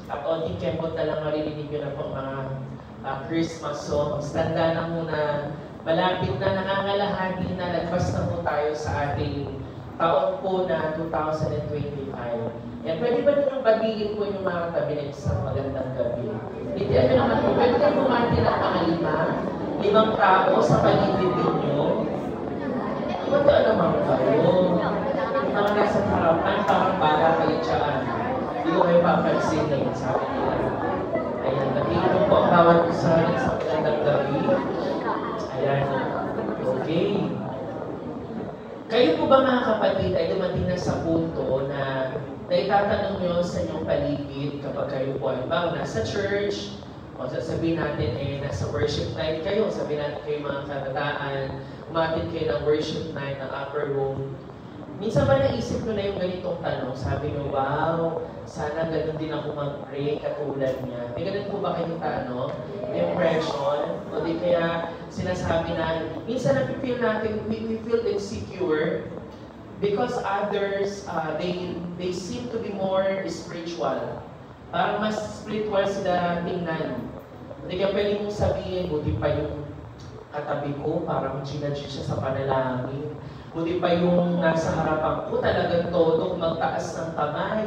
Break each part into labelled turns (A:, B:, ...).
A: At onting kembot na lang maririnig nyo na po mga Christmas songs. Tanda na muna, malapit na, nangangalahati na, lagpas na po tayo sa ating taon po na 2025. Yan, pwede ba ninyong batiin po yung mga kabinet sa magandang gabi? Hindi, ano naman po, pwede kayo bumati ng mga limang tao sa paligid ninyo. Ba't naman kayo? Yung mga nasa harapan, parang bala kayo dyan. Hindi ko kayo papansinin, sabi nila. Ayan, batiin po ang bawat isa sa magandang gabi. Ayan, okay. Kayo po ba mga kapatid ay dumating na sa punto na itatanong nyo sa inyong paligid kapag kayo po ay nasa church, o sasabihin natin nasa worship night kayo, sabihin natin kayo mga kabataan, umatin kayo ng worship night ng upper room. Minsan ba naisip nyo na yung ganitong tanong? Sabi nyo, wow, sana ganun din ako mag-pray katulad niya. May ganun po ba kayong impression? O di kaya sinasabi na, minsan napipil natin, we feel insecure because others, they seem to be more spiritual. Parang mas spiritual sila tingnan. Hindi kaya pwede mong sabihin, buti pa yung katabi ko, parang ginadji siya sa panalangin. Buti pa yung nasa harapan ko, talagang todo magtaas ng kamay.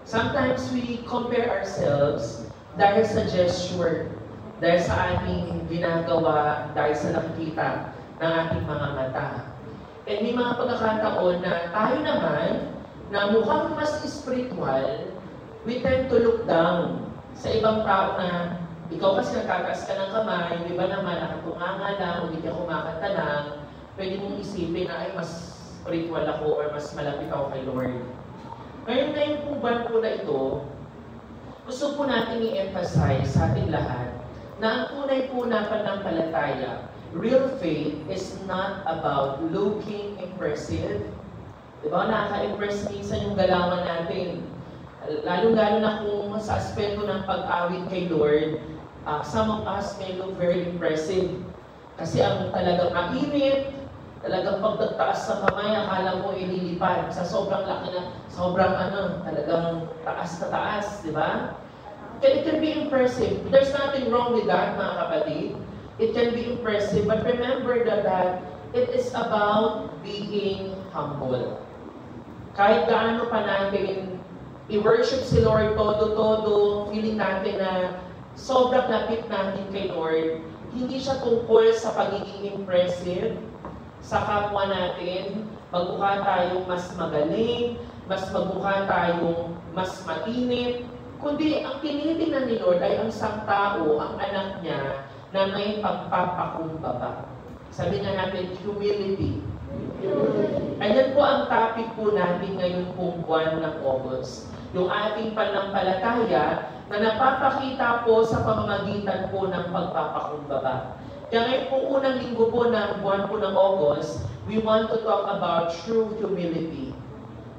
A: Sometimes we compare ourselves dahil sa gesture, dahil sa ating ginagawa, dahil sa nakikita ng ating mga mata. And may mga pagkakataon na tayo naman, na mukhang mas spiritual, we tend to look down sa ibang tao na ikaw kasi nagkataas ka ng kamay, di ba naman nakatunganga lang, o di ka kumakanta lang, pwede mong isipin na ay mas spiritual ako or mas malapit ako kay Lord. Ngayon po buwan po na ito, gusto po natin i-emphasize sa ating lahat na ang tunay po na pananampalataya, real faith is not about looking impressive. Diba? Nakaka-impress minsan yung galawan natin. Lalo-lalo na kung sa aspeto ng pag-awit kay Lord, some of us may look very impressive. Kasi ang talagang mainit, talagang pagtataas sa kamay, akala mo ililipad sa sobrang laki na, sobrang talagang taas na taas, di ba? It can be impressive. There's nothing wrong with that, mga kapatid. It can be impressive, but remember that it is about being humble. Kahit gaano pa natin i-worship si Lord todo-todo, feeling natin na sobrang lapit natin kay Lord, hindi siya tungkol sa pagiging impressive sa kapwa natin, magmukha tayong mas magaling, mas magmukha tayong mas mainit, kundi ang tinitingnan ni Lord ay ang isang tao, ang anak niya, na may pagpapakumbaba. Sabi nga natin, humility. Ayan po ang topic po natin ngayon pong buwan ng August. Yung ating pananampalataya na napapakita po sa pamamagitan po ng pagpapakumbaba. Kaya ngayon po unang linggo po ng buwan po ng August, we want to talk about true humility.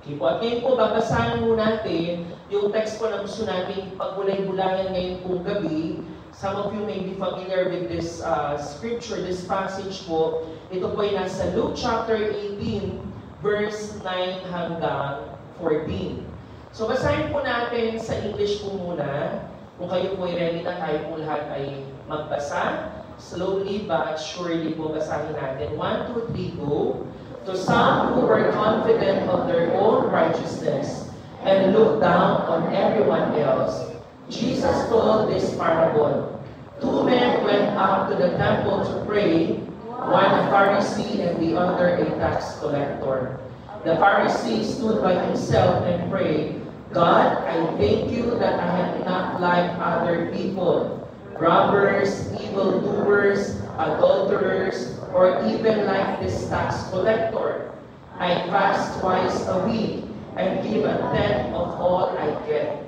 A: Okay po, at ngayon po babasahin po natin yung text po na gusto natin pagbulay-bulayan ngayon pong gabi. Some of you may be familiar with this scripture, this passage po. Ito po ay nasa Luke chapter 18, verse 9 hanggang 14. So basahin po natin sa English po muna. Kung kayo po ay ready na, tayo po lahat ay magbasa. Slowly but surely po basahin natin. 1, 2, 3, go. To some who were confident of their own righteousness and looked down on everyone else, Jesus told this parable. Two men went up to the temple to pray, one a Pharisee and the other a tax collector. The Pharisee stood by himself and prayed, God, I thank you that I am not like other people, robbers, evildoers, adulterers, or even like this tax collector. I fast twice a week and give a tenth of all I get.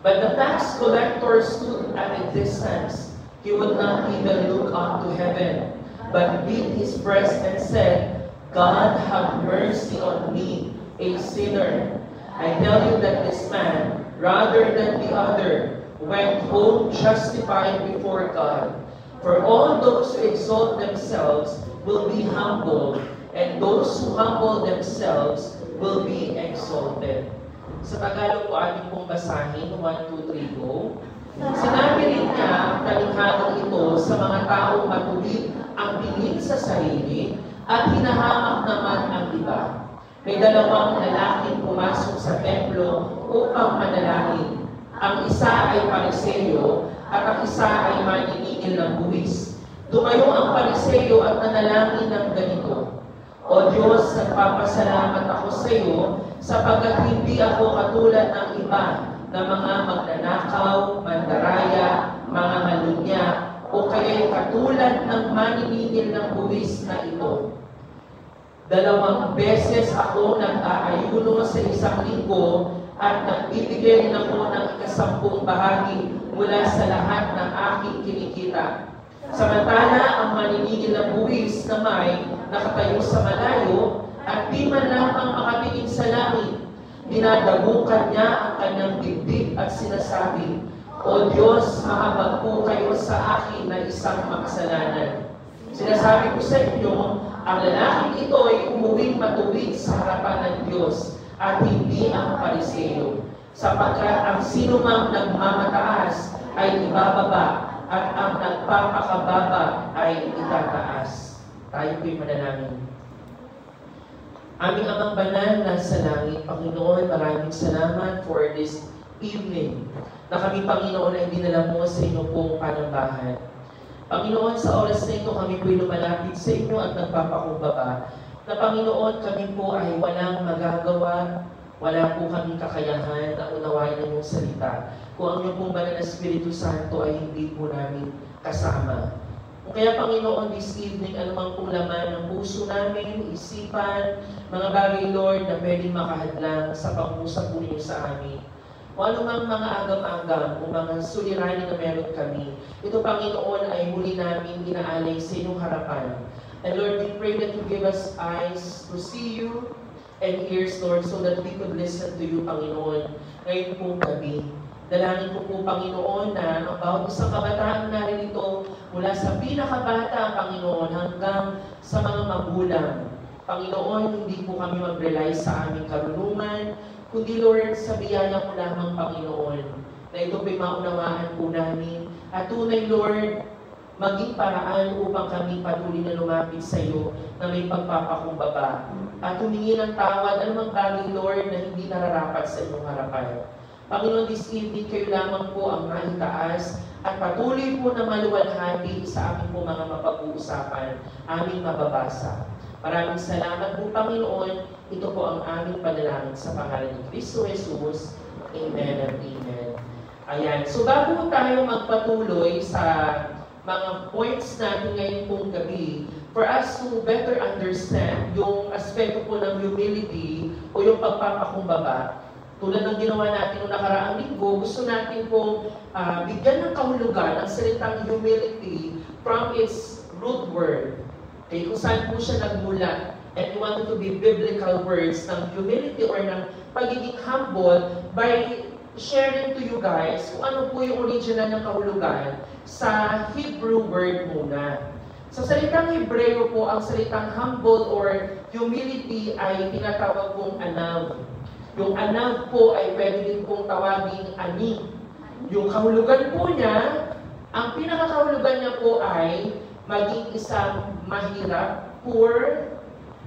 A: But the tax collector stood at a distance. He would not even look up to heaven, but beat his breast and said, God, have mercy on me, a sinner. I tell you that this man, rather than the other, went home justified before God. For all those who exalt themselves will be humbled, and those who humble themselves will be exalted. Sa Tagalog po ating pong basahin, 1, 2, 3, go. Sinabi rin niya ang talinghagang ito sa mga taong matuwid ang tingin sa sarili at hinahamak naman ang iba. May dalawang lalaking pumasok sa templo upang manalangin. Ang isa ay Pariseo at ang isa ay maniningil ng buwis. Tumayo ang Pariseo at nanalangin ng ganito, O Diyos, nagpapasalamat ako sa iyo sapagkat hindi ako katulad ng iba na mga magnanakaw, mandaraya, mga malunya, o kaya'y katulad ng maniningil ng buwis na ito. 2 beses ako nag-aayuno sa isang linggo at nagbibigay rin ako ng 10 bahagi mula sa lahat ng aking kinikita. Samantala, ang maniningil ng buwis na may nakatayo sa malayo at di man lamang makatingin sa langit, dinadabukan niya ang kanyang dibdib at sinasabi, O Diyos, mahabag po kayo sa akin na isang makasalanan. Sinasabi ko sa inyo, ang lalaking ito ay umuwing matuwid sa harapan ng Diyos at hindi ang Pariseo, sapagkat ang sinumang nagmamataas ay ibababa at ang nagpapakababa ay itataas. Tayo po'y manalangin. Aming Amang Banal na sa langit, Panginoon, maraming salamat for this evening na kami, Panginoon, ay dinala mo sa inyo pong panambahan. Panginoon, sa oras na ito kami po'y lumalapit sa inyo at nagpapakumbaba na, Panginoon, kami po ay walang magagawa, wala po kaming kakayahan na unawain ang iyong salita. Kung ang iyong pong Banal na Espiritu Santo ay hindi po namin kasama. Kaya, Panginoon, this evening, anumang pong laman ng puso namin, isipan, mga bagay, Lord, na pwedeng makahadlang sa pag-usap po niyo sa amin. O anumang mga agam-agam o mga suliranin na meron kami, ito, Panginoon, ay muli namin inaalay sa inyong harapan. And Lord, we pray that you give us eyes to see you and ears, Lord, so that we could listen to you, Panginoon, ngayon pong gabi. Dalangin ko po, Panginoon, na ang bawat isang kabataan naririto, mula sa pinakabata, Panginoon, hanggang sa mga magulang. Panginoon, hindi po kami mag-rely sa aming karunungan, kundi, Lord, sa biyaya mo lamang, Panginoon, na ito po'y maunawaan po namin. At tunay, Lord, maging paraan upang kami patuloy na lumapit sa iyo na may pagpapakumbaba. At humingi ng tawad, anumang bagay, Lord, na hindi nararapat sa inyong harapan. Panginoon, this evening, kayo lamang po ang maitaas at patuloy po na maluwalhati sa aming po mga mapag-uusapan, aming mababasa. Maraming salamat po, Panginoon. Ito po ang aming panalangin sa pangalan ni Kristo Jesus. Amen and amen. Ayan. So bago tayo magpatuloy sa mga points natin ngayon pong gabi, for us to better understand yung aspeto po ng humility o yung pagpapakumbaba, tulad ng ginawa natin noong nakaraang linggo, gusto natin pong bigyan ng kahulugan ang salitang humility from its root word. Okay, kung saan po siya nagmula. And we wanted to be biblical words ng humility or ng pagiging humble by sharing to you guys kung ano po yung original ng kahulugan sa Hebrew word muna. Sa salitang Hebreo po, ang salitang humble or humility ay tinatawag pong anav. Yung anav po ay pwede din pong tawaging ani. Yung kahulugan po niya, ang pinakakahulugan niya po ay maging isang mahirap, poor.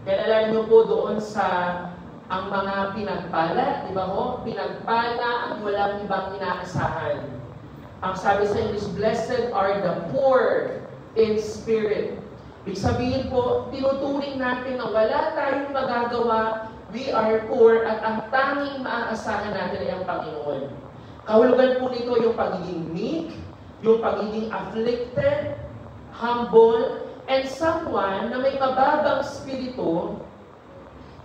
A: Kaya alam niyo po doon sa ang mga pinagpala, di ba ho? Pinagpala at walang ibang inaasahan. Ang sabi sa English, blessed are the poor in spirit. Ibig sabihin po, tinuturing natin na wala tayong magagawa, we are poor, at ang tanging maaasahan natin ay ang Panginoon. Kahulugan po nito yung pagiging meek, yung pagiging afflicted, humble, and someone na may mababang spirito,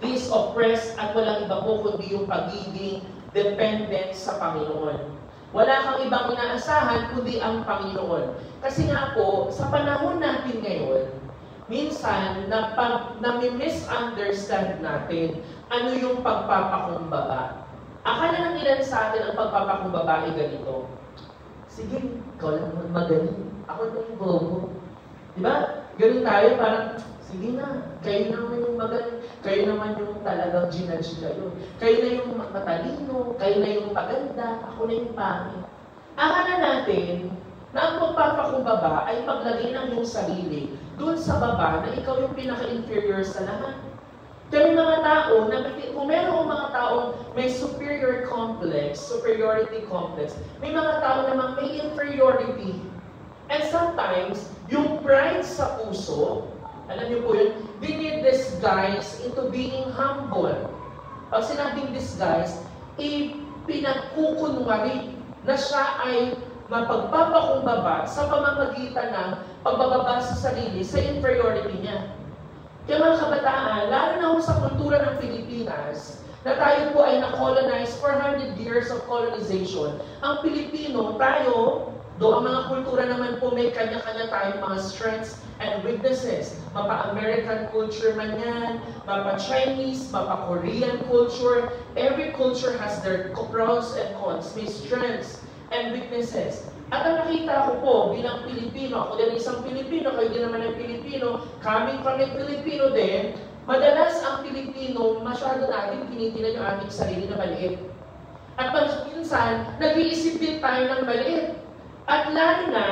A: is oppressed at walang iba po kundi yung pagiging dependent sa Panginoon. Wala kang ibang inaasahan kundi ang Panginoon. Kasi nga po, sa panahon natin ngayon, minsan, nami-misunderstand natin ano yung pagpapakumbaba. Akala ng ilan sa atin ang pagpapakumbaba ay ganito. Sige, ikaw lang magaling. Ako na yung bobo. Diba? Ganun tayo, parang, Sige na, kayo naman yung magaling, kayo naman yung talagang ginadge kayo. Kayo na yung matalino, kayo na yung maganda, ako na yung pangit. Akala natin na ang pagpapakumbaba ay maglagay ng iyong sarili doon sa baba na ikaw yung pinaka-inferior sa lahat. Kaya may mga tao, kung meron mga taong may superiority complex, may mga tao namang may inferiority. And sometimes, yung pride sa puso, alam niyo po yun, dinidisguise into being humble. Pag sinabing disguise, pinagkukunwari na siya ay mapagpapakumbaba sa pamamagitan ng pagbababa sa sarili, sa inferiority niya. Kaya mga kabataan, lalo na sa kultura ng Pilipinas, na tayo po ay na-colonize 400 years of colonization, ang Pilipino, tayo, ang mga kultura naman po may kanya-kanya tayong mga strengths and weaknesses. Mapa-American culture man yan, mapa-Chinese, mapa-Korean culture. Every culture has their pros and cons, may strengths and weaknesses. At ang nakita ko po bilang Pilipino, ako din isang Pilipino, kayo din naman ang Pilipino, coming from a Pilipino din, madalas ang Pilipino, masyado natin tinitinan yung ating sarili na maliit. At minsan, nag-iisip din tayo ng maliit. At lalo na,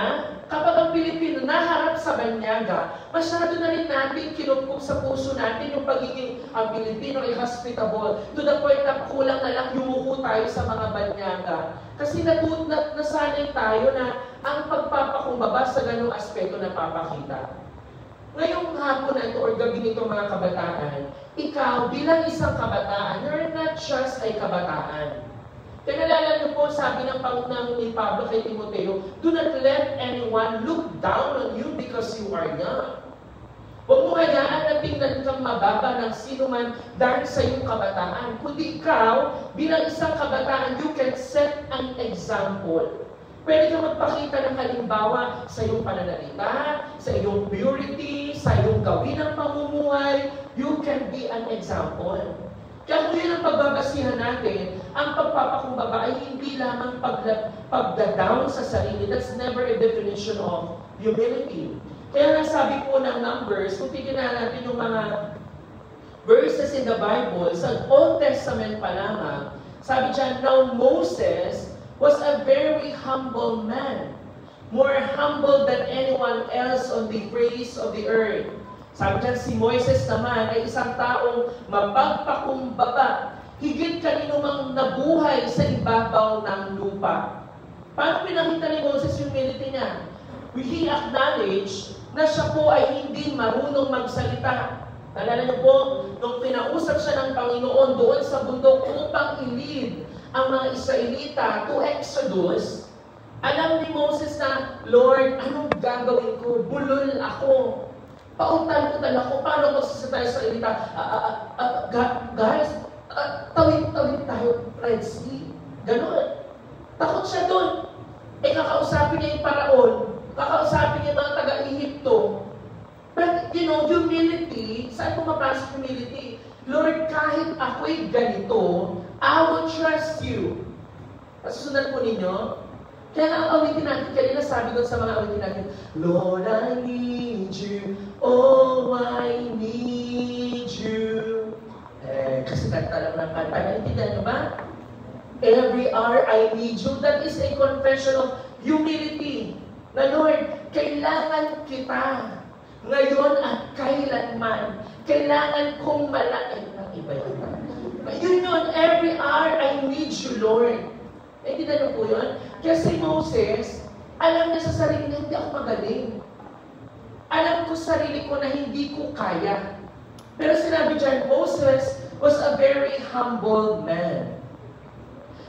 A: kapag ang Pilipino naharap sa banyaga, masyado na rin natin kinumpong sa puso natin yung pagiging ang Pilipino ay hospitable. To the point na kulang na lang yumuko tayo sa mga banyaga. Kasi nasanay tayo na ang pagpapakumbaba sa ganung aspeto na papakita. Ngayong hapon na ito or gabi nito mga kabataan, ikaw bilang isang kabataan, you're not just a kabataan. Kaya nalala niyo po, sabi ng Panginoon ni Pablo kay Timoteo, do not let anyone look down on you because you are young. Huwag mo hayaan na tingnan kang mababa ng sino man dahil sa iyong kabataan. Kundi ikaw, bilang isang kabataan, you can set an example. Pwede kang magpakita ng halimbawa sa iyong pananalita, sa iyong purity, sa iyong gawin ng pamumuhay. You can be an example. Kaya kung yun ang pagbabasihan natin, ang pagpapakumbaba ay hindi lamang pagda-down sa sarili. That's never a definition of humility. Kaya nga sabi po ng Numbers, kung tignan natin yung mga verses in the Bible, sa Old Testament pa lamang, sabi dyan, now Moses was a very humble man, more humble than anyone else on the face of the earth. Sabi dyan, si Moises naman ay isang taong mapagpakumbaba, higit kanino mang nabuhay sa ibabaw ng lupa. Paano pinakita ni Moses yung humility niya? He acknowledged na siya po ay hindi marunong magsalita. Nalala niyo po, nung pinausap siya ng Panginoon doon sa bundok upang ilid ang mga Israelita to Exodus, alam ni Moses na, Lord, anong gagawin ko? Bulol ako. Pautal-utal ako, paano magsasalita sa Israelita? Guys, tawid tayo, Red Sea. Ganon. Takot siya doon. Kakausapin niya yung Paraon. Kakausapin niya mga taga-Ehipto. But, humility, saan pumapasok humility? Lord, kahit ako'y ganito, I will trust you. Susundan po ninyo. Kaya ang awitin natin, kanina sabi doon sa mga awitin natin, Lord, I need you, oh, I need you. Kasi kanta lang ng kanta, naintindihan nyo ba? Every hour I need you, that is a confession of humility. Na Lord, kailangan kita ngayon at kailanman. Kailangan kong malain ng iba yun. Yun, every hour I need you, Lord. Naintindihan nyo po yun? Kasi Moses, alam niya sa sarili na hindi ako magaling. Alam ko sa sarili ko na hindi ko kaya. Pero sinabi dyan, Moses was a very humble man.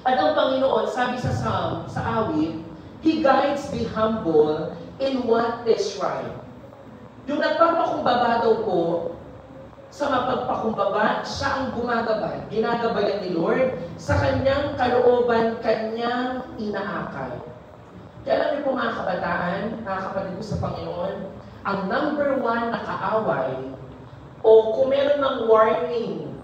A: At ang Panginoon, sabi sa Psalm, sa awit, He guides the humble in what is right. Yung nagpapakumbaba daw po, sa mapagpakumbaba, siya ang gumagabay, ginagabayan ni Lord sa kanyang kalooban, kanyang inaakay. Kaya alam niyo po mga kabataan, mga kapatid ko sa Panginoon, ang number one na kaaway, o kung meron ng warning,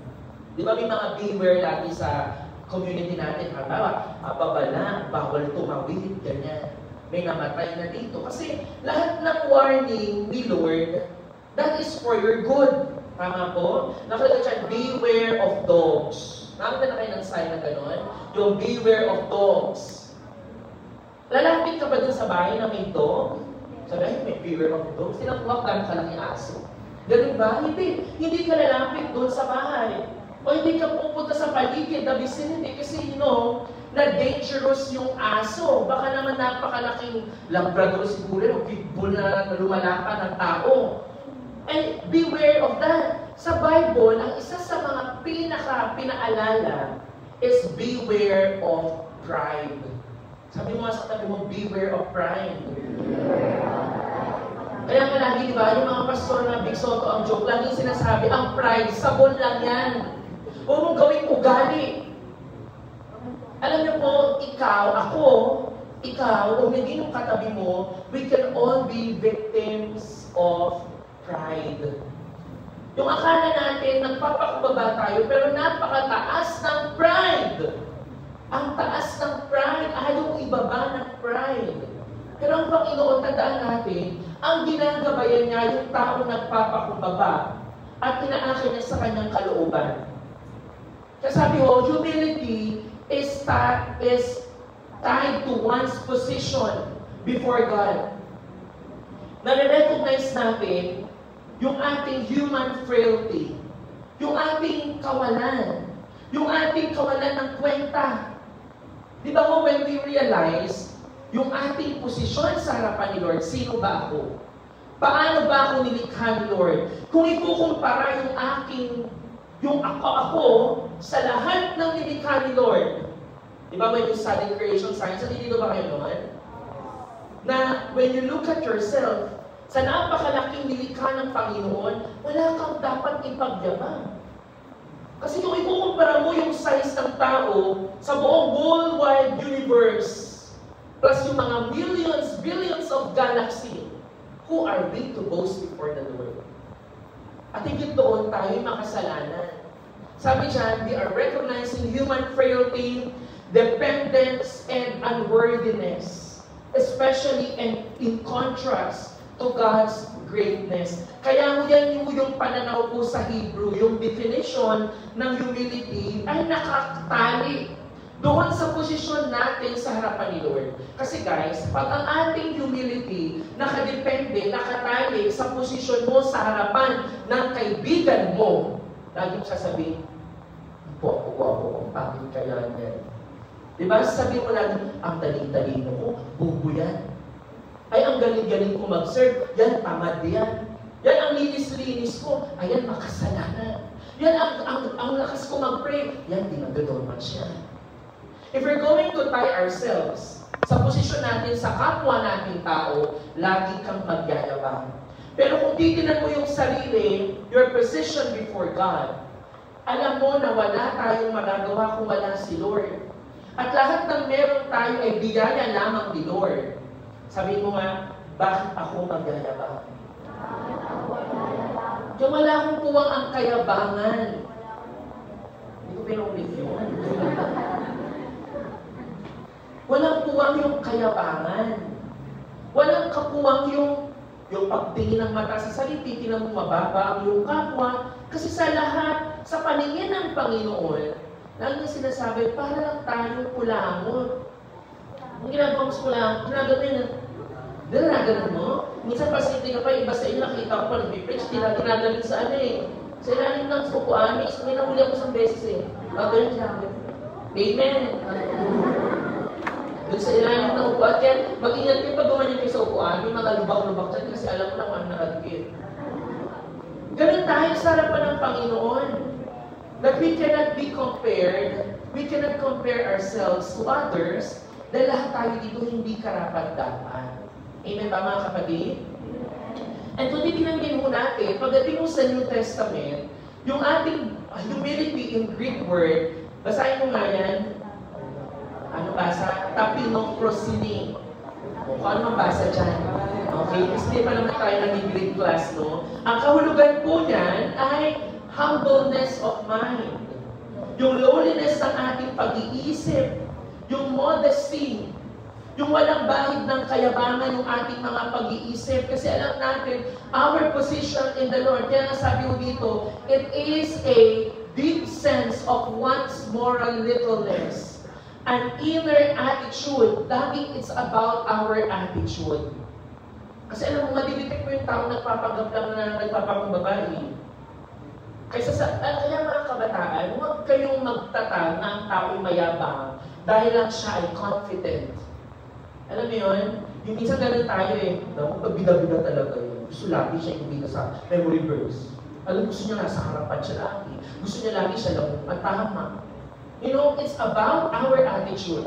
A: di ba may mga beware lagi sa community natin, halimbawa, babala, bawal tumawid, ganyan. May namatay na dito. Kasi lahat ng warning ni Lord, that is for your good. Tama po? Nakalagay dyan, beware of dogs. Nakita na kayo ng sign na gano'n? Yung beware of dogs. Lalapit ka ba dun sa bahay na may dog? Sabi, ay, may beware of dogs. Tinakuha ka kalaking aso. Ganun ba? Hindi. Hindi ka lalapit dun sa bahay. O hindi ka pupunta sa paligid, na vicinity, kasi you know, na dangerous yung aso. Baka naman napakalaking labrador siguro, o pitbull na lumalapan ng tao. And beware of that. Sa Bible, ang isa sa mga pinaalala is beware of pride. Sabi mo sa tabi mo, beware of pride. Kaya nga lagi, di ba, yung mga pastor na Big Soto, ang joke, lagi sinasabi, ang pride, sabon lang yan. Huwag mong gawing ugali. Alam niyo po, ikaw, o hindi yung katabi mo, we can all be victims of pride. Yung akala natin, nagpapakumbaba tayo, pero napakataas ng pride. Ang taas ng pride, ayaw ibaba ng pride. Pero ang Panginoon, tandaan natin, ang ginagabayan niya yung tao nagpapakumbaba at inaakin niya sa kanyang kalooban. Kasabi ho, humility is tied to one's position before God. Nare-recognize natin yung ating human frailty, yung ating kawalan ng kwenta. Di ba mo, when we realize yung ating posisyon sa harapan ni Lord, sino ba ako? Paano ba ako nilikha ni Lord? Kung ikukumpara yung ako sa lahat ng nilikha ni Lord, di ba may study creation science, dito ba kayo naman? Na when you look at yourself, sa napakalaking nilikha ng Panginoon, wala kang dapat ipagyabang. Kasi kung ikukumpara mo yung size ng tao sa buong worldwide universe, plus yung mga billions of galaxy, who are we to boast before the Lord? At higit doon tayo makasalanan. Sabi dyan, we are recognizing human frailty, dependence, and unworthiness, especially in contrast to God's greatness. Kaya yan yung pananaw po sa Hebrew, yung definition ng humility ay nakatali doon sa posisyon natin sa harapan ni Lord. Kasi guys, pag ang ating humility nakadepende, nakatali sa posisyon mo sa harapan ng kaibigan mo, lagi mo sasabihin, ako, bakit kaya yan? Diba? Sabihin mo lagi, ang talino ko, bubo yan. Ay, ang galing-galing ko mag-serve, yan, tamad yan. Yan, ang linis-linis ko, ayan, makasalanan. Yan, ang lakas ko mag-pray, yan, di nagdodorman siya. If we're going to tie ourselves sa posisyon natin, sa kapwa nating tao, lagi kang magyayabang. Pero kung titignan mo yung sarili, your position before God, alam mo na wala tayong magagawa kung wala si Lord. At lahat ng meron tayo ay biyaya lamang ni Lord. Sabihin mo nga, bakit ako magyayabang? Yung wala akong puwang ang kayabangan. Hindi ko pinulit yun. Walang puwang yung kayabangan. Walang kapuwang yung pagtingin ng mata sa saliti, tinan mo mababa ang iyong kapwa. Kasi sa lahat, sa paningin ng Panginoon, lagi niya sinasabi, para lang tayo kulangot. Ang ginagawa mo sa kulangot, ginagawa mo. Minsan pasinti ka pa, iba sa inyo, nakita ko pa nag-preach, ginagawa sa ano eh. Sa ilalim ng upuan, may nahuli ako isang beses eh. Gagawin siya. Amen. Doon sa ilalim ng upuan, kaya mag-ingat kayo pag gumanyan kayo sa upuan, may mga lubak-lubak dyan kasi alam mo na kung ano nakadikit. Ganun tayo sa harapan ng Panginoon. That we cannot be compared, we cannot compare ourselves to others, dahil lahat tayo dito hindi karapat-dapat. Amen ba mga kapatid? And kung titinangin mo natin, pagdating mo sa New Testament, yung ating humility in Greek word, basahin mo nga yan, ano basa? Tapinoprosini. Kung ano mabasa dyan. Okay? Kasi di pa naman tayo nag-Greek class, no? Ang kahulugan po niyan ay humbleness of mind. Yung lowliness ng ating pag-iisip. Yung modesty. Yung walang bahid ng kayabangan yung ating mga pag-iisip. Kasi alam natin, our position in the Lord, kaya nga sabi mo dito, it is a deep sense of one's moral littleness. An inner attitude, laging it's about our attitude. Kasi alam mo, madidetect mo yung taong nagpapagaplang na nagpapakumbabay. Kaya mga kabataan, huwag kayong magtatag na ang tao'y mayabang dahil lang siya ay confident. Alam mo yun? Yung minsan ganun tayo eh. Pag-bida-bida talaga yun. Gusto lagi siya ibida sa memory verse. Alam, gusto niya nasa harapan siya lagi. Gusto niya lagi siya lang at tama. You know, it's about our attitude.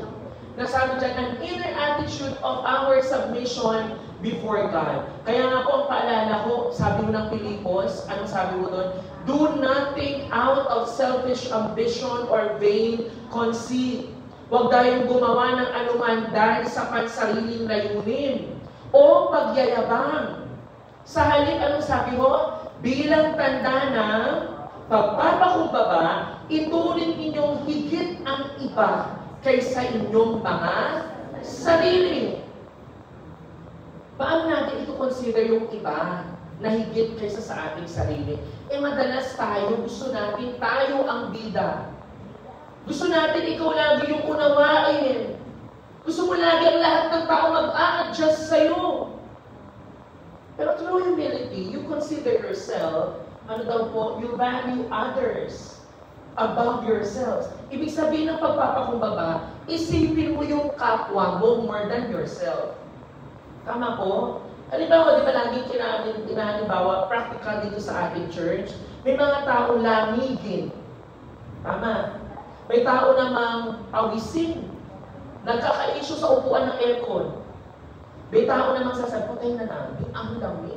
A: Nasabi dyan, an inner attitude of our submission before God. Kaya nga po, ang paalala ko, sabi mo ng Pilipos, anong sabi mo doon? Do nothing out of selfish ambition or vain conceit. Huwag tayong gumawa ng anuman dahil sa pansariling layunin o pagyayabang. Sa halip, anong sabi mo? Bilang tanda na pagpapakumbaba, ituring ninyong higit ang iba kaysa inyong mga sarili. Paano natin ito consider yung iba na higit kaysa sa ating sarili? Eh madalas tayo, gusto natin tayo ang bida. Gusto natin ikaw lagi yung unawain. Gusto mo lagi ang lahat ng tao mag-a-adjust sa'yo. Pero through humility, you consider yourself, ano daw po, you value others above yourselves. Ibig sabihin ng pagpapakumbaba, isipin mo yung kapwa mo more than yourself. Tama po? Halimbawa, di ba laging kinahalimbawa, practical dito sa ating church, may mga taong lamigin. Tama. May tao namang pawisin. Nagkaka-issue sa upuan ng aircon. May tao namang sasagutin na namin, ang dami.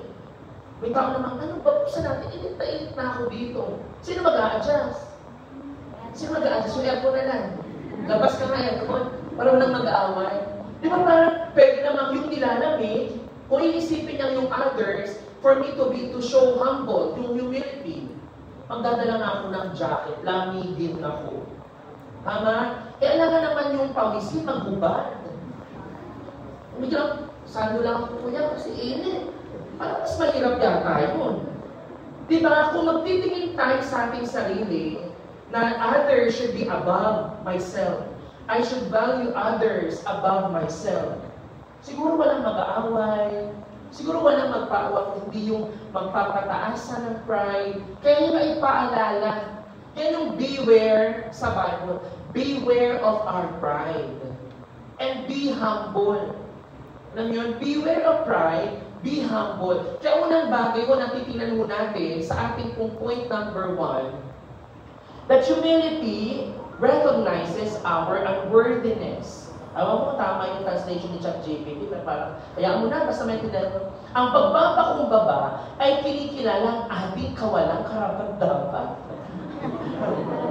A: May tao namang, ano ba sa natin? Init na ako dito. Sino mag-a-adjust? Sino mag-a-adjust? Yung aircon na lang. Labas ka nga aircon. Parang walang mag-aaway. Di ba parang pwede namang yung nilalamig, kung iisipin niya yung others, for me to show humble, yung humility. Magdadala nga ako ng jacket, lamigin ako. Tama? Eh, alangan naman yung pawisin, maghubad. Biglang, sando lang ako kuya kasi init. Parang mas mahirap yata yun. Diba, kung magtitingin tayo sa ating sarili, na others should be above myself. I should value others above myself. Siguro walang mag-aaway, siguro walang magpaawa, hindi yung magpapataasan ng pride. Kaya yung ipaalala, yan yung beware sa Bible. Beware of our pride. And be humble. Alam yun? Beware of pride, be humble. Kaya unang bagay ko natitingnan mo natin sa ating point number 1, that humility recognizes our unworthiness. Alam mo, tama yung translation ni ChatGPT na parang, kaya mo na, basta may tinanong mo, ang pagpapakumbaba ay kinikilalang ating kawalang karapat-dapat.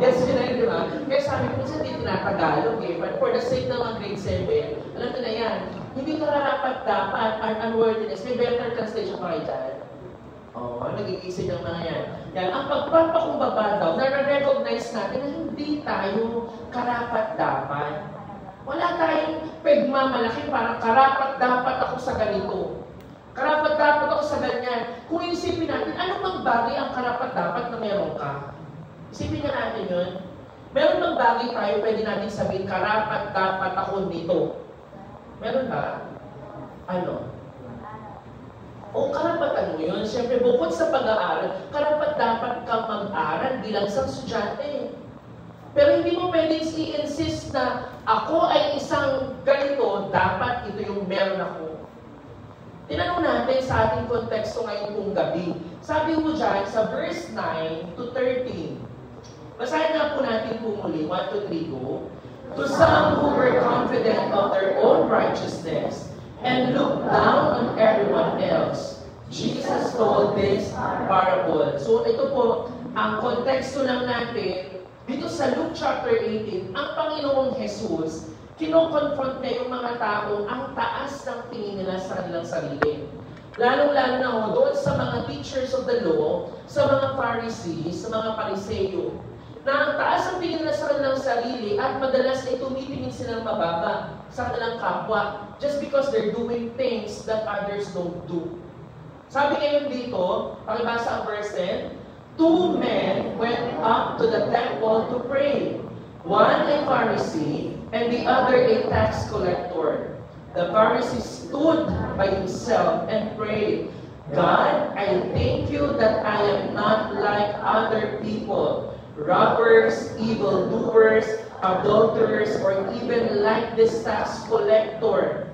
A: Yes, yun na yun, di ba? Kaya sabi ko, minsan hindi tinatagalog eh, but for the sake ng mga grade 7, alam ko na yan, hindi karapat-dapat, unworthiness. May better translation pa kayo dyan. Nag-iisip ng mga yan. Yan, ang pagpapakumbaba daw, na-recognize natin na hindi tayo karapat-dapat. Wala tayong pagmamalaki parang karapat-dapat ako sa ganito. Karapat-dapat ako sa ganyan. Kung isipin natin, ano bang bagay ang karapat-dapat na meron ka? Isipin nga natin yun. Meron bang bagay tayo pwede natin sabihin, karapat-dapat ako nito? Meron ba? Ano? O karapatan mo yun. Siyempre, bukod sa pag-aaral, karapat-dapat kang mag-aral bilang isang estudyante. Pero hindi mo pwedeng i-insist na ako ay isang ganito, dapat ito yung meron ako. Tinanong natin sa ating konteksto ngayon kung gabi. Sabi mo dyan sa verse 9 to 13. Basahin nga po natin po muli. 1, 2, 3, go. To some who were confident of their own righteousness and looked down on everyone else, Jesus told this parable. So ito po, ang konteksto lang natin, dito sa Luke chapter 18, ang Panginoong Jesus, kinoconfront niya yung mga taong ang taas ng tingin nila sa kanilang sarili. Lalong-lalo na doon sa mga teachers of the law, sa mga Pharisees, sa mga Pariseyo. na ang taas ang tingin nila sa kanilang sarili at madalas ay tumitingin silang mababa sa kanilang kapwa just because they're doing things that others don't do. Sabi ngayon dito, pakibasa ang verse 10, 2 men went up to the temple to pray. One a Pharisee and the other a tax collector. The Pharisee stood by himself and prayed, God, I thank you that I am not like other people, robbers, evildoers, adulterers, or even like this tax collector.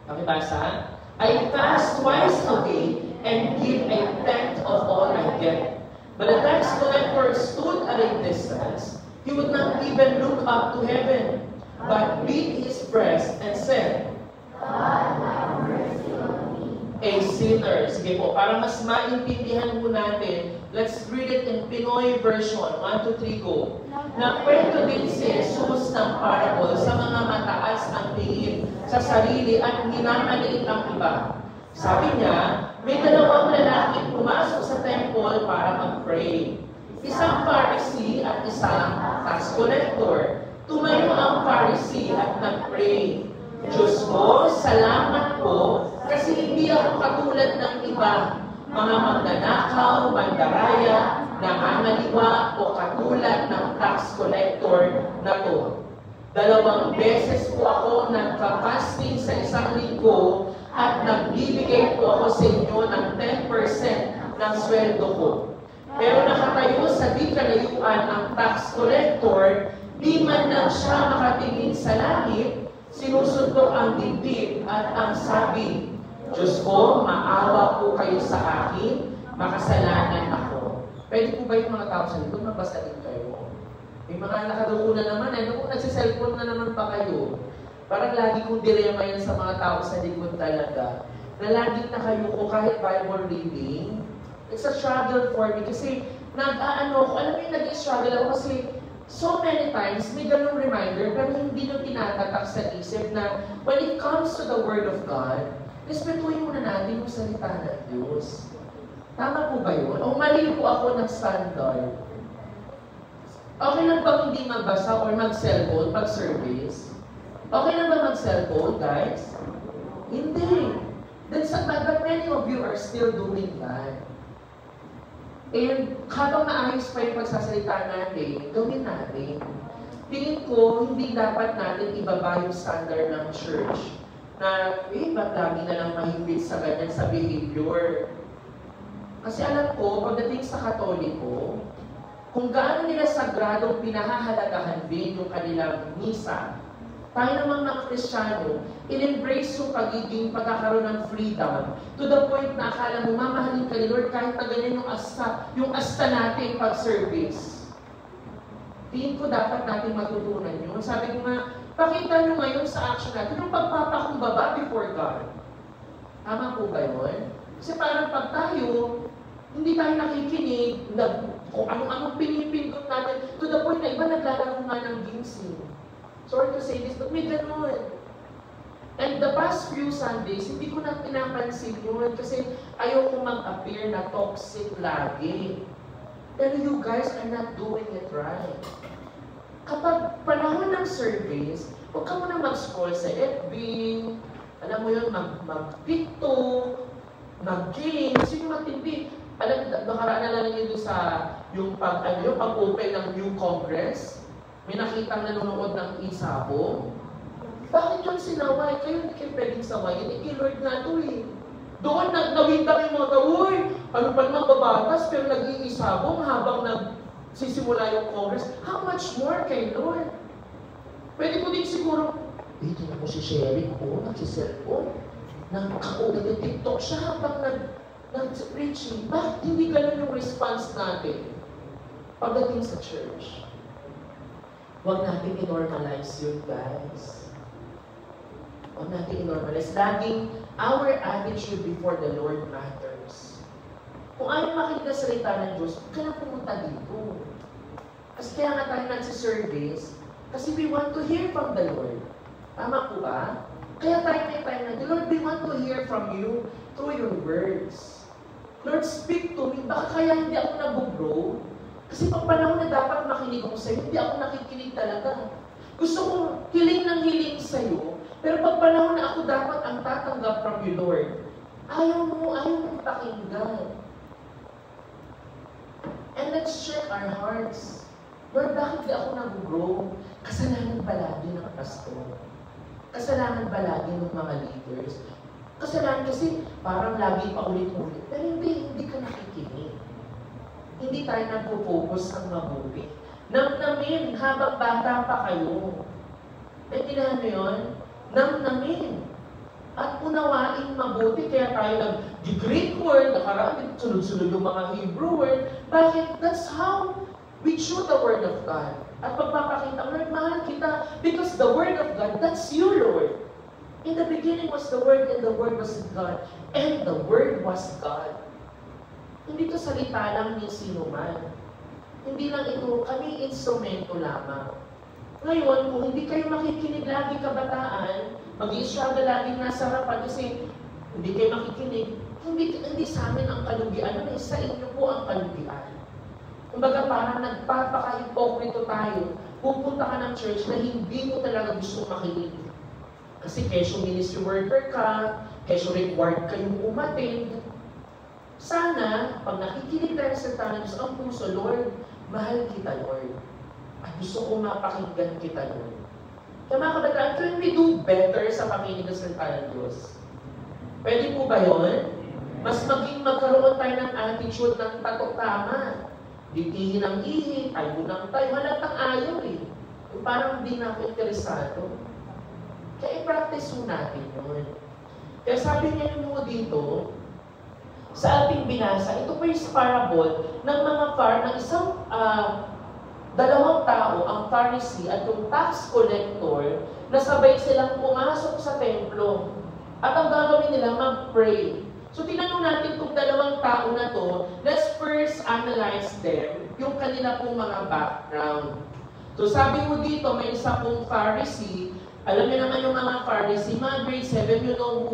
A: Pakibasa? I fast twice a week and give a tenth of all I get. But the tax collector stood at a distance. He would not even look up to heaven, but beat his breast and said, God, have mercy on me, a sinner. Sige po, para mas maintindihan po natin, let's read it in Pinoy version. 1, 2, 3, go. Nagkwento din si Jesus ng parable sa mga mataas ang tingin sa sarili at minamaliit ang iba. Sabi niya, may dalawang lalaking pumasok sa temple para mag-pray. Isang Pharisee at isang tax collector. Tumayo ang Pharisee at nag-pray, Diyos ko, salamat po kasi hindi ako katulad ng iba, mga magnanakaw, mandaraya, nangangaliwa o katulad ng tax collector na to. 2 beses po ako nagka-fasting sa isang linggo at nagbibigay po ako sa inyo ng 10% ng sweldo ko. Pero nakatayo sa di kalayuan ang tax collector, di man lang siya makatingin sa langit, sinusuntok ang dibdib at ang sabi, Diyos ko, maawa po kayo sa akin, makasalanan ako. Pwede po ba yung mga tao sa likod, magbasa din kayo? May mga nakaduko na naman, kung nagsiselfone na naman pa kayo, parang lagi kong dilema yan sa mga tao sa likod talaga, na lagi na kayo ko kahit Bible reading, it's a struggle for me kasi nag-aano ko, alam mo yung nag-struggle ako kasi so many times may ganung reminder pero hindi nyo tinatatak sa isip na when it comes to the Word of God, respetuhin muna natin yung salita ng Diyos. Tama po ba yun? O mali po ako ng standard? Okay lang ba hindi magbasa or mag-cellphone pag-service? Okay lang ba mag-cellphone, guys? Hindi. But many of you are still doing that. And habang maayos pa yung pagsasalita natin, gawin natin. Tingin ko, hindi dapat natin ibaba yung standard ng church na, ba't lagi na lang mahimbit sa ganyan sa behavior? Kasi alam ko, pagdating sa Katoliko, kung gaano nila sagradong pinahahalagahan din yung kanilang misa, tayo namang mga Kristiyano, in-embrace yung pagkakaroon ng freedom to the point na akala mo, mamahalin ka ni Lord kahit na ganyan yung asta natin pag-service. Tingin ko dapat natin matutunan yun. Sabi ko nga, pakita nyo ngayon sa action natin yung pagpapakumbaba before God. Tama po ba yun? Kasi parang pag tayo, hindi tayo nakikinig, kung anong pinipindot natin, to the point na iba naglalaro nga ng ginseng. Sorry to say this, but may ganun. And the past few Sundays, hindi ko na pinapansin yun kasi ayaw ko mag-appear na toxic lagi. Pero you guys are not doing it right. Kapag panahon ng service, huwag ka muna mag-scroll sa FB, alam mo yun, mag-TikTok, mag-games, yun yung matindi. Alam, nakaraan na lang yun sa yung pag-open ng new Congress. May nakitang nanonood ng isabong. Bakit yun sinaway? Kayo hindi kayo pwedeng sawayin. Lord nga ito eh. Doon nawintang yung mga tao, ano pa naman babatas, pero nag-iisabong habang nagsisimula yung Congress. How much more kay Lord? Pwede ko din siguro, dito na po si Sherry, nagsiselfone. Nagkaulat yung TikTok siya habang nag-preaching. Bakit hindi ganun yung response natin pagdating sa church? Huwag natin i-normalize yun, guys. Huwag natin i-normalize. Laging, our attitude before the Lord matters. Kung ayaw makinig sa salita ng Diyos, huwag ka na pumunta dito. Kasi kaya nga tayo nagsiservice, kasi we want to hear from the Lord. Tama po ba? Kaya tayo may time na, Lord, we want to hear from you through your words. Lord, speak to me. Baka kaya hindi ako nabugrow. Kasi pag panahon na dapat makinig ako sa'yo, hindi ako nakikinig talaga. Gusto kong hiling ng hiling sa'yo, pero pag panahon na ako dapat ang tatanggap from you, Lord, ayaw mo pakinggan. And let's check our hearts. Lord, bakit di ako nag-grow? Kasalanan ba lagi ng pastor? Kasalanan ba lagi ng mga leaders? Kasalanan kasi parang lagi pa ulit-ulit. Pero hindi ka nakikinig. Hindi tayo nagpo-focus ng mabuti. Namnamin habang bata pa kayo. Naintindihan mo yun? Namnamin. At unawain mabuti. Kaya tayo nag-Greek word, nakaraan, sunod-sunod yung mga Hebrew word. Bakit? That's how we chew the Word of God. At pagpapakita, Lord, mahal kita. Because the Word of God, that's you, Lord. In the beginning was the Word, and the Word was God. And the Word was God. Hindi to salita lang ni sino man. Hindi lang ito, kami instrumento lamang. Ngayon, kung hindi kayo makikinig lagi kabataan, mag-i-struggle laging nasa harapan kasi hindi kayo makikinig, hindi sa amin ang kalugian, sa inyo po ang kalugian. Kumbaga parang nagpapaka-hipokrito tayo. Pupunta ka ng church na hindi mo talaga gusto makinig. Kasi kesyo ministry worker ka, kesyo required kayong umattend. Sana, pag nakikinig tayo sa salita ng Diyos, ang puso, Lord, mahal kita, Lord. At gusto ko mapakinggan kita, Lord. Kaya mga kabataan, can we do better sa pakinig ng salita ng Diyos? Pwede po ba yun? Mas magkaroon tayo ng attitude ng tato-tama. Ditihin ang ihi, tayo ng tayo, halatang ayaw eh. Parang hindi na ako interesado. Kaya i-practice mo natin yun. Kaya sabi niya mo dito, sa ating binasa, ito po yung parable ng ng isang dalawang tao, ang Pharisee at yung tax collector, na sabay silang pumasok sa templo. At ang gagawin nila, mag-pray. So, tinanong natin kung dalawang tao na to, let's first analyze them, yung kanila pong mga background. So, sabi mo dito, may isa pong Pharisee. Alam niyo naman yung mga Pharisee, mga grade 7, you know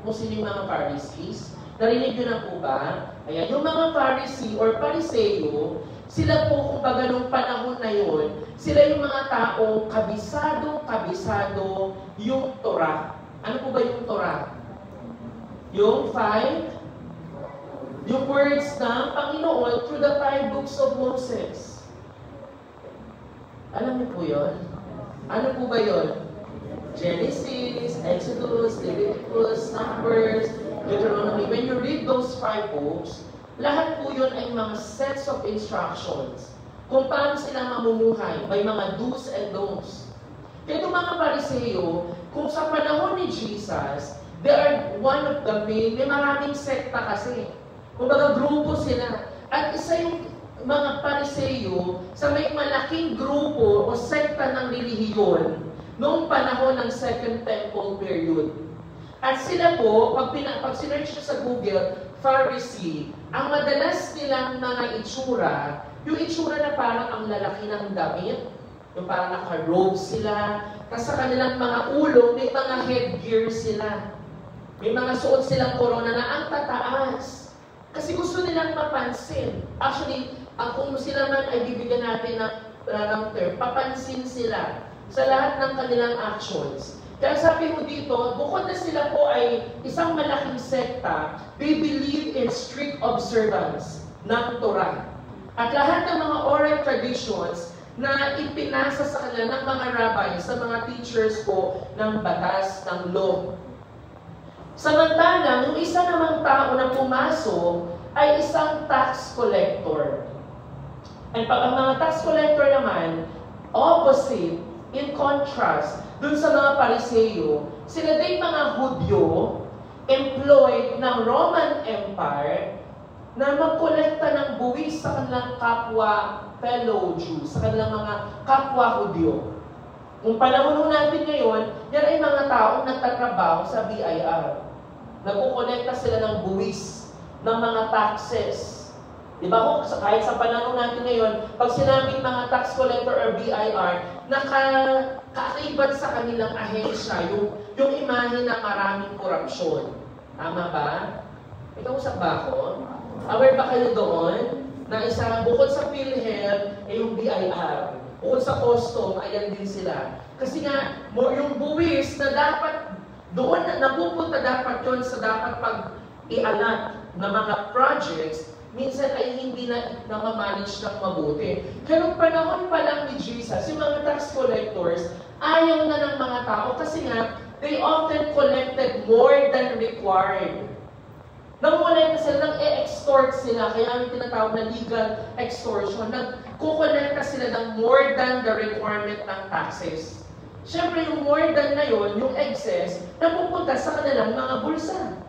A: kung sino yung mga Pharisees? Narinig niyo na po ba? Ayan, yung mga Pharisee or Pariseo, sila po, kumbaga nung panahon na yun, sila yung mga taong kabisado yung Torah. Ano po ba yung Torah? Yung words ng Panginoon through the 5 books of Moses. Alam niyo po yun? Ano po ba yun? Genesis, Exodus, Leviticus, Numbers, Deuteronomy. When you read those 5 books, lahat po yun ay mga sets of instructions kung paano sila mamumuhay, may mga do's and don'ts. Kaya itong mga Pariseo, kung sa panahon ni Jesus, they are one of the main, may maraming sekta kasi. Kumbaga grupo sila. At isa yung mga Pariseo sa may malaking grupo o sekta ng relihiyon noong panahon ng Second Temple period. At sila po, pag sinerch nyo sa Google, Pharisee, ang madalas nilang mga itsura, yung itsura na parang ang lalaki ng damit, yung parang naka-robe sila, kasi sa kanilang mga ulo, may mga headgear sila. May mga suot silang corona na ang tataas. Kasi gusto nilang mapansin. Actually, kung sila man ay bibigyan natin ng term, papansin sila sa lahat ng kanilang actions. Kaya sabi mo dito, bukod na sila po ay isang malaking sekta, they believe in strict observance ng Torah. At lahat ng mga oral traditions na ipinasa sa kanila ng mga rabbis, sa mga teachers po ng batas, ng law. Samantalang, yung isa namang tao na pumasok ay isang tax collector. At pag ang mga tax collector naman, opposite, in contrast, dun sa mga Pariseo, sila din mga Hudyo, employed ng Roman Empire, na magkolekta ng buwis sa kanilang kapwa fellow Jews, sa kanilang mga kapwa Hudyo. Kung panahon natin ngayon, yan ay mga taong nagtatrabaho sa BIR. Nagkukolekta sila ng buwis, ng mga taxes. Di ba kung kahit sa panahon natin ngayon, pag sinabing mga tax collector or BIR, nakakaibat sa kanilang ahensya yung imahe na maraming korupsyon. Tama ba? Ikaw usap ba ako? Aware ba kayo doon? na isa, bukod sa PhilHealth, yung BIR. Bukod sa custom, ayan din sila. Kasi nga, yung buwis na dapat, doon na napupunta dapat yun sa dapat pag-i-alat na mga projects, minsan ay hindi na namamanage ng mabuti. Kaya nung panahon pa lang ni Jesus, yung mga tax collectors, ayaw na ng mga tao kasi nga, they often collected more than required. Nangulay na sila, nang-e-extort sila, kaya yung tinatawag na legal extortion, nagkukolekta sila ng more than the requirement ng taxes. Siyempre, yung more than na yun, yung excess, napupunta sa kanilang mga bulsa.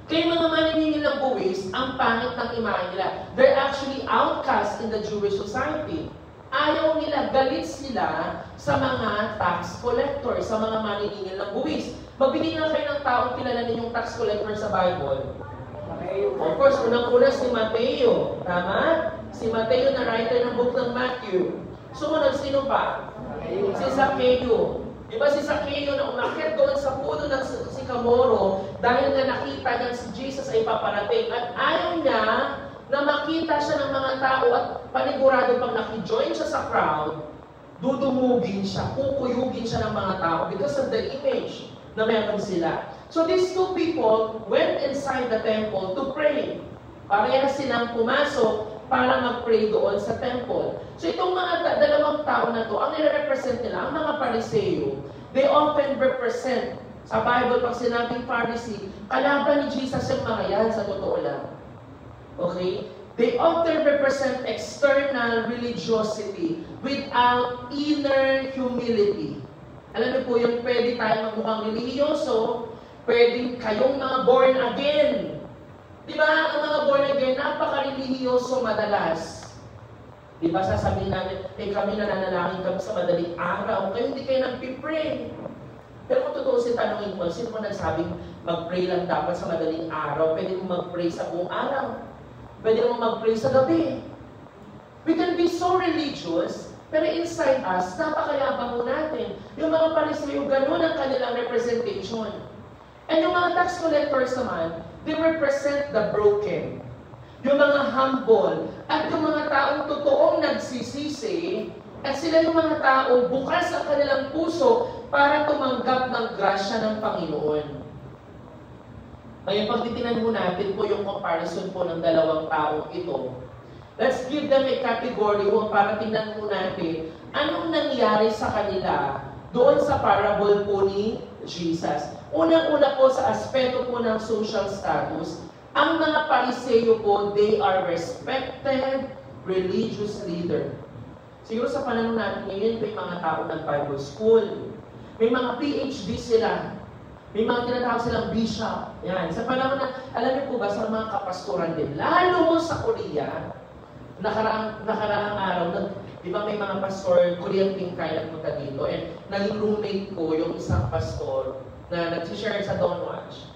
A: Kaya mga maniningil ng buwis, ang pangit ng imahe nila. They're actually outcast in the Jewish society. Ayaw nila, galit sila sa mga tax collector, sa mga maniningil ng buwis. Magbigay nga kayo ng taong kilala ninyong tax collector sa Bible. Of course, unang-una si Mateo. Tama? Si Mateo na writer ng book ng Matthew. Sumunod, sino pa? Si Zacchaeus. Diba si Zacchaeus na umakyat doon sa puno ng Sycamore dahil nga nakita niya si Jesus ay paparating at ayaw niya na makita siya ng mga tao at panigurado pag naki-join siya sa crowd, dudumugin siya, kukuyugin siya ng mga tao because of the image na meron sila. So these two people went inside the temple to pray. Pareha silang pumasok para mag-pray doon sa temple. So itong mga dalawang tao na to, ang nire-represent nila, ang mga Pariseo, they often represent, sa Bible, pag sinabing Pharisee, kalaban ni Jesus yung mga yan, sa totoo lang. Okay? They often represent external religiosity without inner humility. Alam niyo po, yung pwede tayo magmukhang religyoso, pwedeng kayong mga born again. Di ba, ang mga born again, napaka-religyoso madalas. Di ba, sasabihin natin, kami nananalangin kami sa madaling araw, kayo hindi kayo nag-pray. Pero kung totoo si tanongin mo, sino mo nagsabing mag-pray lang dapat sa madaling araw? Pwede mo mag-pray sa buong araw. Pwede mo mag-pray sa gabi. We can be so religious, pero inside us, napakayabang mo natin. Yung mga Pariseo, ganun ang kanilang representation. And yung mga tax collectors naman, they represent the broken. Yung mga humble, at yung mga taong totoong nagsisisi, at sila yung mga tao bukas ang kanilang puso para tumanggap ng grasya ng Panginoon. Ngayon, pagtitinan mo natin po yung comparison po ng dalawang taong ito. Let's give them a category para tingnan mo natin anong nangyari sa kanila doon sa parable po ni Jesus. Unang-una po sa aspeto po ng social status, ang mga Pariseo po, they are respected religious leader. Siguro sa panahon natin ngayon, may mga tao ng Bible school. May mga PhD sila. May mga tinatawag silang bishop. Yan. Sa panahon na, alam niyo po ba, sa mga kapastoran din, lalo mo sa Korea, nakaraang araw, di ba may mga pastor, Korean King kaya nagpunta dito, and naging roommate ko yung isang pastor na nag-share sa Don't Watch.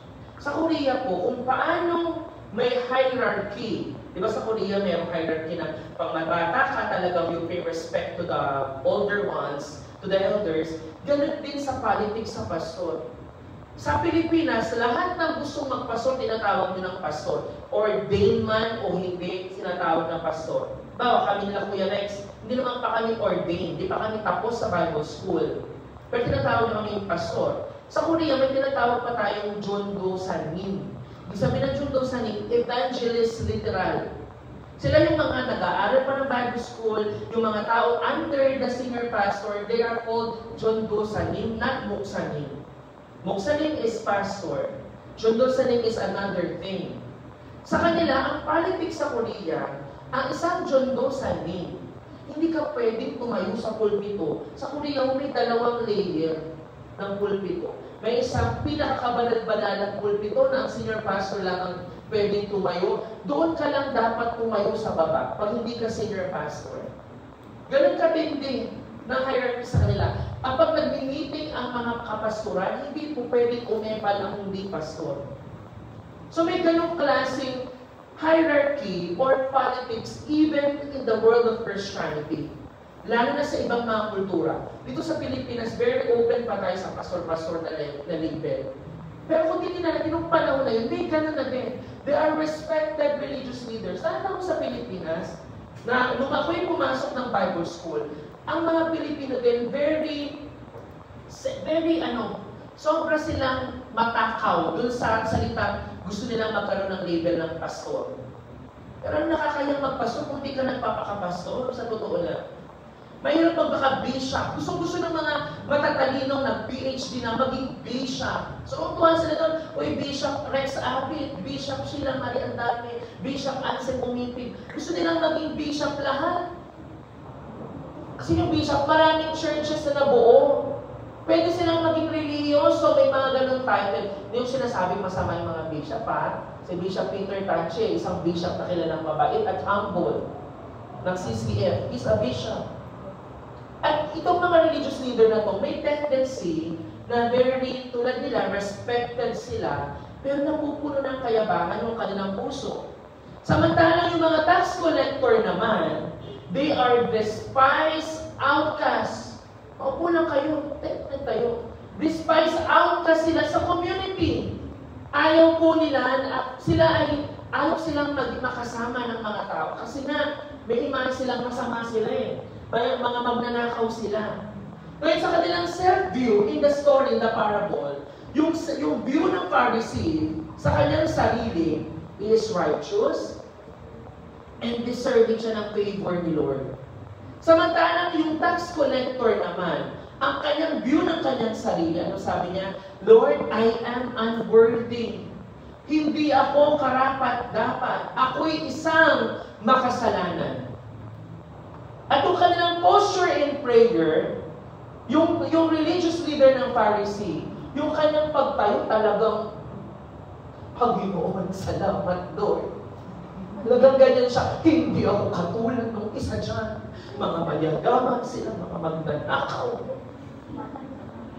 A: Sa Korea po, kung paano may hierarchy. Di ba sa Korea mayroong hierarchy na pag mabata ka talagang you pay respect to the older ones, to the elders, ganun din sa politics sa pastor. Sa Pilipinas, lahat ng gustong magpastor, tinatawag nyo ng pastor. Ordained man o hindi, tinatawag ng pastor. Bawa kami nila Kuya Rex, hindi naman pa kami ordained, hindi pa kami tapos sa Bible school. Pero tinatawag naman yung pastor. Sa Korea, may tinatawag pa tayong Jeongo Sanin. Ibig sabihin ng Jeongo Sanin, evangelist literal. Sila yung mga nag-aaral pa ng Bible school, yung mga tao under the senior pastor, they are called Jeongo Sanin, not Muksanin. Muksanin is pastor. Jeongo Sanin is another thing. Sa kanila, ang politics sa Korea, ang isang Jeongo Sanin, hindi ka pwedeng tumayo sa pulpito. Sa Korea, may dalawang layer ng pulpito. May isang pinakakabanal-banal ng pulpito na ang senior pastor lang ang pwedeng tumayo. Doon ka lang dapat tumayo sa baba pag hindi ka senior pastor. Ganun katindi ng hierarchy sa kanila. Kapag nag-meeting ang mga kapastoran, hindi po pwedeng umepal ang hindi pastor. So may ganung klaseng hierarchy or politics even in the world of Christianity. Lalo na sa ibang mga kultura. Dito sa Pilipinas, very open pa tayo sa pastor-pastor na label. Pero kung titignan natin, nung panahon na yun, may ganun na din. They are respected religious leaders. Tanda ko sa Pilipinas, na nung ako'y pumasok ng Bible school, ang mga Pilipino din, sobra silang matakaw dun sa salita, gusto nilang magkaroon ng label ng pastor. Pero ang nakakayang magpastor kung di ka nagpapakapastor, sa totoo lang. Mahirap magpaka-bishop. Gusto ng mga matatalinong nag-PhD na maging bishop. So, tuwa sila doon, uy, Bishop Rex Apit, Bishop Sheila Marie Andame, Bishop Ansel Umipig. Gusto nilang maging bishop lahat. Kasi yung bishop, maraming churches na nabuo. Pwede silang maging religyoso, may mga ganong title. Hindi yung sinasabing masama yung mga bishop, ha? Si Bishop Peter Tanche, isang bishop na kilalang mabait at humble ng CCF. He's a bishop. At itong mga religious leader na to, may tendency na very, tulad nila, respected sila, pero napupuno ng kayabangan yung kanilang puso. Samantalang yung mga tax collector naman, they are despised outcasts. Maupo lang kayo, tayo. Despised outcasts sila sa community. Ayaw po nila, ayaw silang makasama ng mga tao. Kasi nga, may iman silang masama sila eh. Mga magnanakaw sila. Kaya sa kanilang self-view in the story, in the parable, yung view ng Pharisee sa kanyang sarili is righteous and deserving siya ng favor ni Lord. Samantalang yung tax collector naman, ang kanyang view ng kanyang sarili, ano sabi niya? Lord, I am unworthy. Hindi ako karapat-dapat. Ako'y isang makasalanan. At yung kanilang posture in prayer, yung religious leader ng Pharisee, yung kanyang pagtayo talagang, Panginoon, salamat, Lord. Talagang ganyan siya, hindi ako katulad ng isa dyan. Mga mayagaman sila, mga magnanakaw.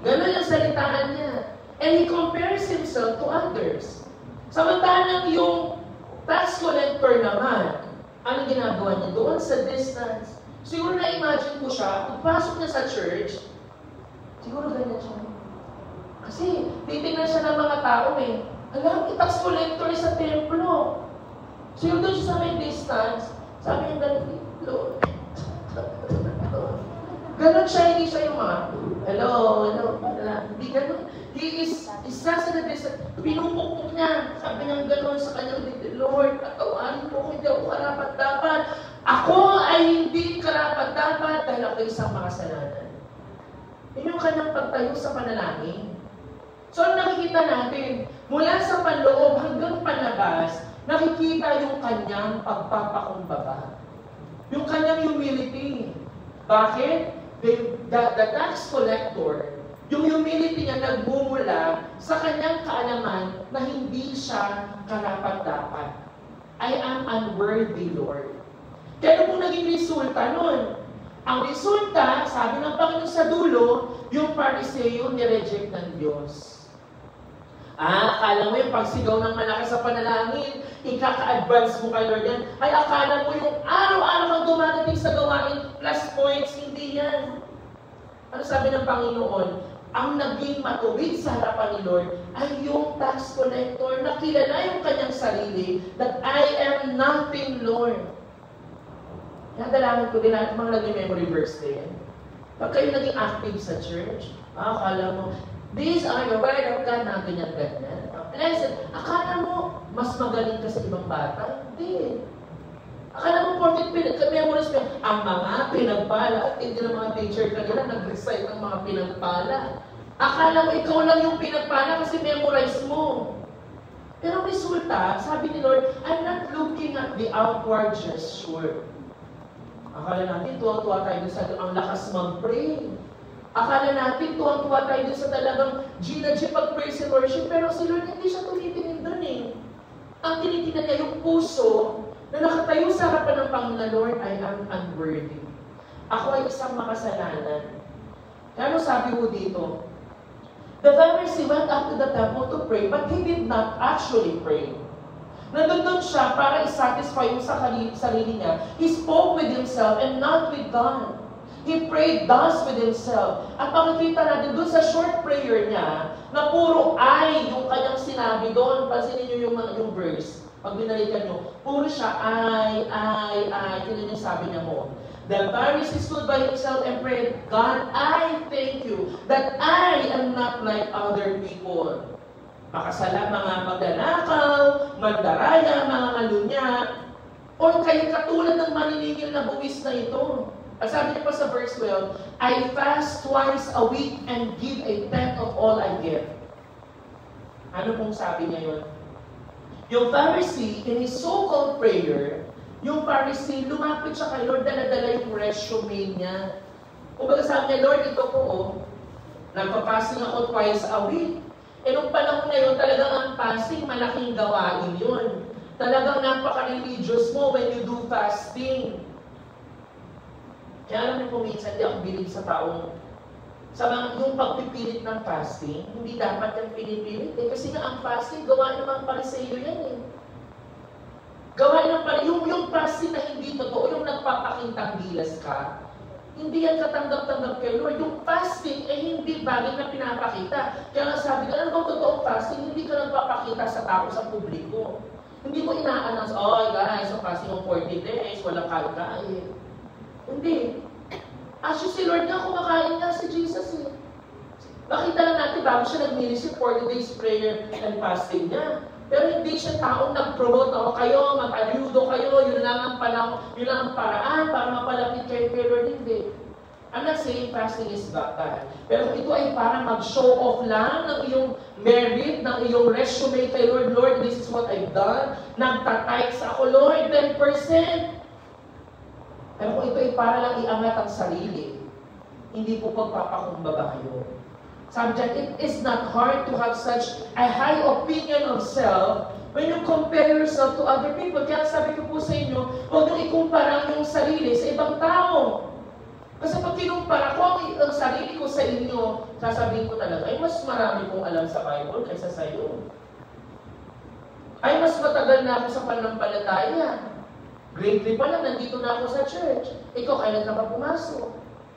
A: Ganon yung salitaan niya. And he compares himself to others. Samantalang yung tax collector naman, ano ginagawa niya doon sa distance? Siguro na-imagine ko siya, pagpasok niya sa church, siguro ganyan siya. Kasi titignan siya ng mga tao eh. Alam, tax collector sa templo. Siguro doon siya sa may distance, sabi niya ganito, Lord. Ganon siya, hindi siya yung mga, hello, hindi ganon. He is isa sa distance, pinupukpuk niya, sabi niya ganon sa kanyang Lord, katawanin po ko, hindi ako karapat-dapat. Ako ay hindi karapat-dapat dahil ako isang makasalanan. Yun yung kanyang pagtayo sa panalangin. So, ang nakikita natin, mula sa panloob hanggang panlabas, nakikita yung kanyang pagpapakumbaba. Yung kanyang humility. Bakit? The tax collector, yung humility niya nagmumula sa kanyang kaalaman na hindi siya karapat-dapat. I am unworthy, Lord. Kaya ano po naging resulta nun? Ang resulta, sabi ng Panginoon sa dulo, yung Pariseo ni-reject ng Diyos. Akala mo yung pagsigaw ng malakas sa panalangin, ikaka-advance mo kay Lord yan, ay akala mo yung araw-araw kang dumadating sa gawain, plus points, hindi yan. Ano sabi ng Panginoon? Ang naging matuwid sa harapan ni Lord ay yung tax collector na kilala yung kanyang sarili that I am nothing, Lord. Nadalaman ko din natin mga naging memory verse din. Pag kayo naging active sa church, akala mo, these are your word of God na ganyan-ganyan. Akala mo, mas magaling ka sa ibang bata? Hindi. Akala mo, porket memories mo, ang mga pinagpala, at hindi ng mga teacher kanila nag-recite ang mga pinagpala. Akala mo, ikaw lang yung pinagpala kasi memorize mo. Pero resulta, sabi ni Lord, I'm not looking at the outward gesture. Akala natin, tuwa-tuwa tayo sa ang lakas mag-pray. Akala natin, tuwa-tuwa tayo sa talagang G pag-praise and worship. Pero si Lord, hindi siya tumitingin doon eh. Ang tinitingnan niya yung puso na nakatayo sa harapan ng Panginoon, Lord, I am unworthy. Ako ay isang makasalanan. Kaya ano sabi mo dito? The Pharisee went up to the temple to pray, but he did not actually pray. Nandun siya para i-satisfy yung sa sarili niya. He spoke with himself and not with God. He prayed thus with himself. At makikita natin doon sa short prayer niya, na puro I yung kanyang sinabi doon. Pansinin niyo yung verse. Pag binalikan niyo, puro siya I. Tingnan niyo sabi niya mo. The Pharisee stood by himself and prayed, God, I thank you that I am not like other people. Makasala mga magnanakaw, mandaraya, mga kalunya, o kayo katulad ng maniningil na buwis na ito. At sabi niya pa sa verse 12, I fast twice a week and give a tenth of all I get. Ano pong sabi niya yun? Yung Pharisee, in his so-called prayer, yung Pharisee, lumapit siya kay Lord, dala-dala yung resume niya. Kumbaga sabi niya, Lord, ito po, nagpa-fasting ako twice a week. E nung panahon na yun, talagang ang fasting, malaking gawain yun. Talagang napaka-religious mo when you do fasting. Kaya alam niyo po, minsan di ako bilib sa taong, sa mga, yung pagpipilit ng fasting, hindi dapat yung pinipilit. Kasi nga ang fasting, gawain ng mga Pariseo yan eh. Gawain ng yung fasting na hindi totoo, yung nagpapakintang gilas ka, hindi yan katanggap-tanggap kay Lord. Yung fasting ay hindi bagay na pinapakita. Kaya nga sabi ko, ano bang totoong fasting? Hindi ka nagpapakita sa tao, sa publiko. Hindi mo ina-announce, oh guys, so fasting ng 40 days, walang kain. Hindi. Actually, si Lord nga, kumakain nga si Jesus eh. Nakita lang natin bago siya nag-ministry, 40 days prayer and fasting niya. Pero hindi siya taong nag-promote ako kayo, mag-ayudo kayo, yun lang ang panahon, yun lang ang paraan para mapalapit kayo kay Lord. Hindi. I'm not saying fasting is bad. Pero ito ay para mag-show off lang ng iyong merit, ng iyong resume kay Lord. Lord, this is what I've done. Nagtatithes ako, Lord, 10%. Pero kung ito ay para lang iangat ang sarili, hindi po pagpapakumbaba kayo. Sabi dyan, it is not hard to have such a high opinion of self when you compare yourself to other people. Kaya sabi ko po sa inyo, huwag nyo ikumpara yung sarili sa ibang tao. Kasi pag kinumpara ko ang sarili ko sa inyo, sasabihin ko talaga, ay mas marami kong alam sa Bible kaysa sa iyo. Ay mas matagal na ako sa pananampalataya. Grade 3 pa lang, nandito na ako sa church. Ikaw, kailan ka pa pumasok?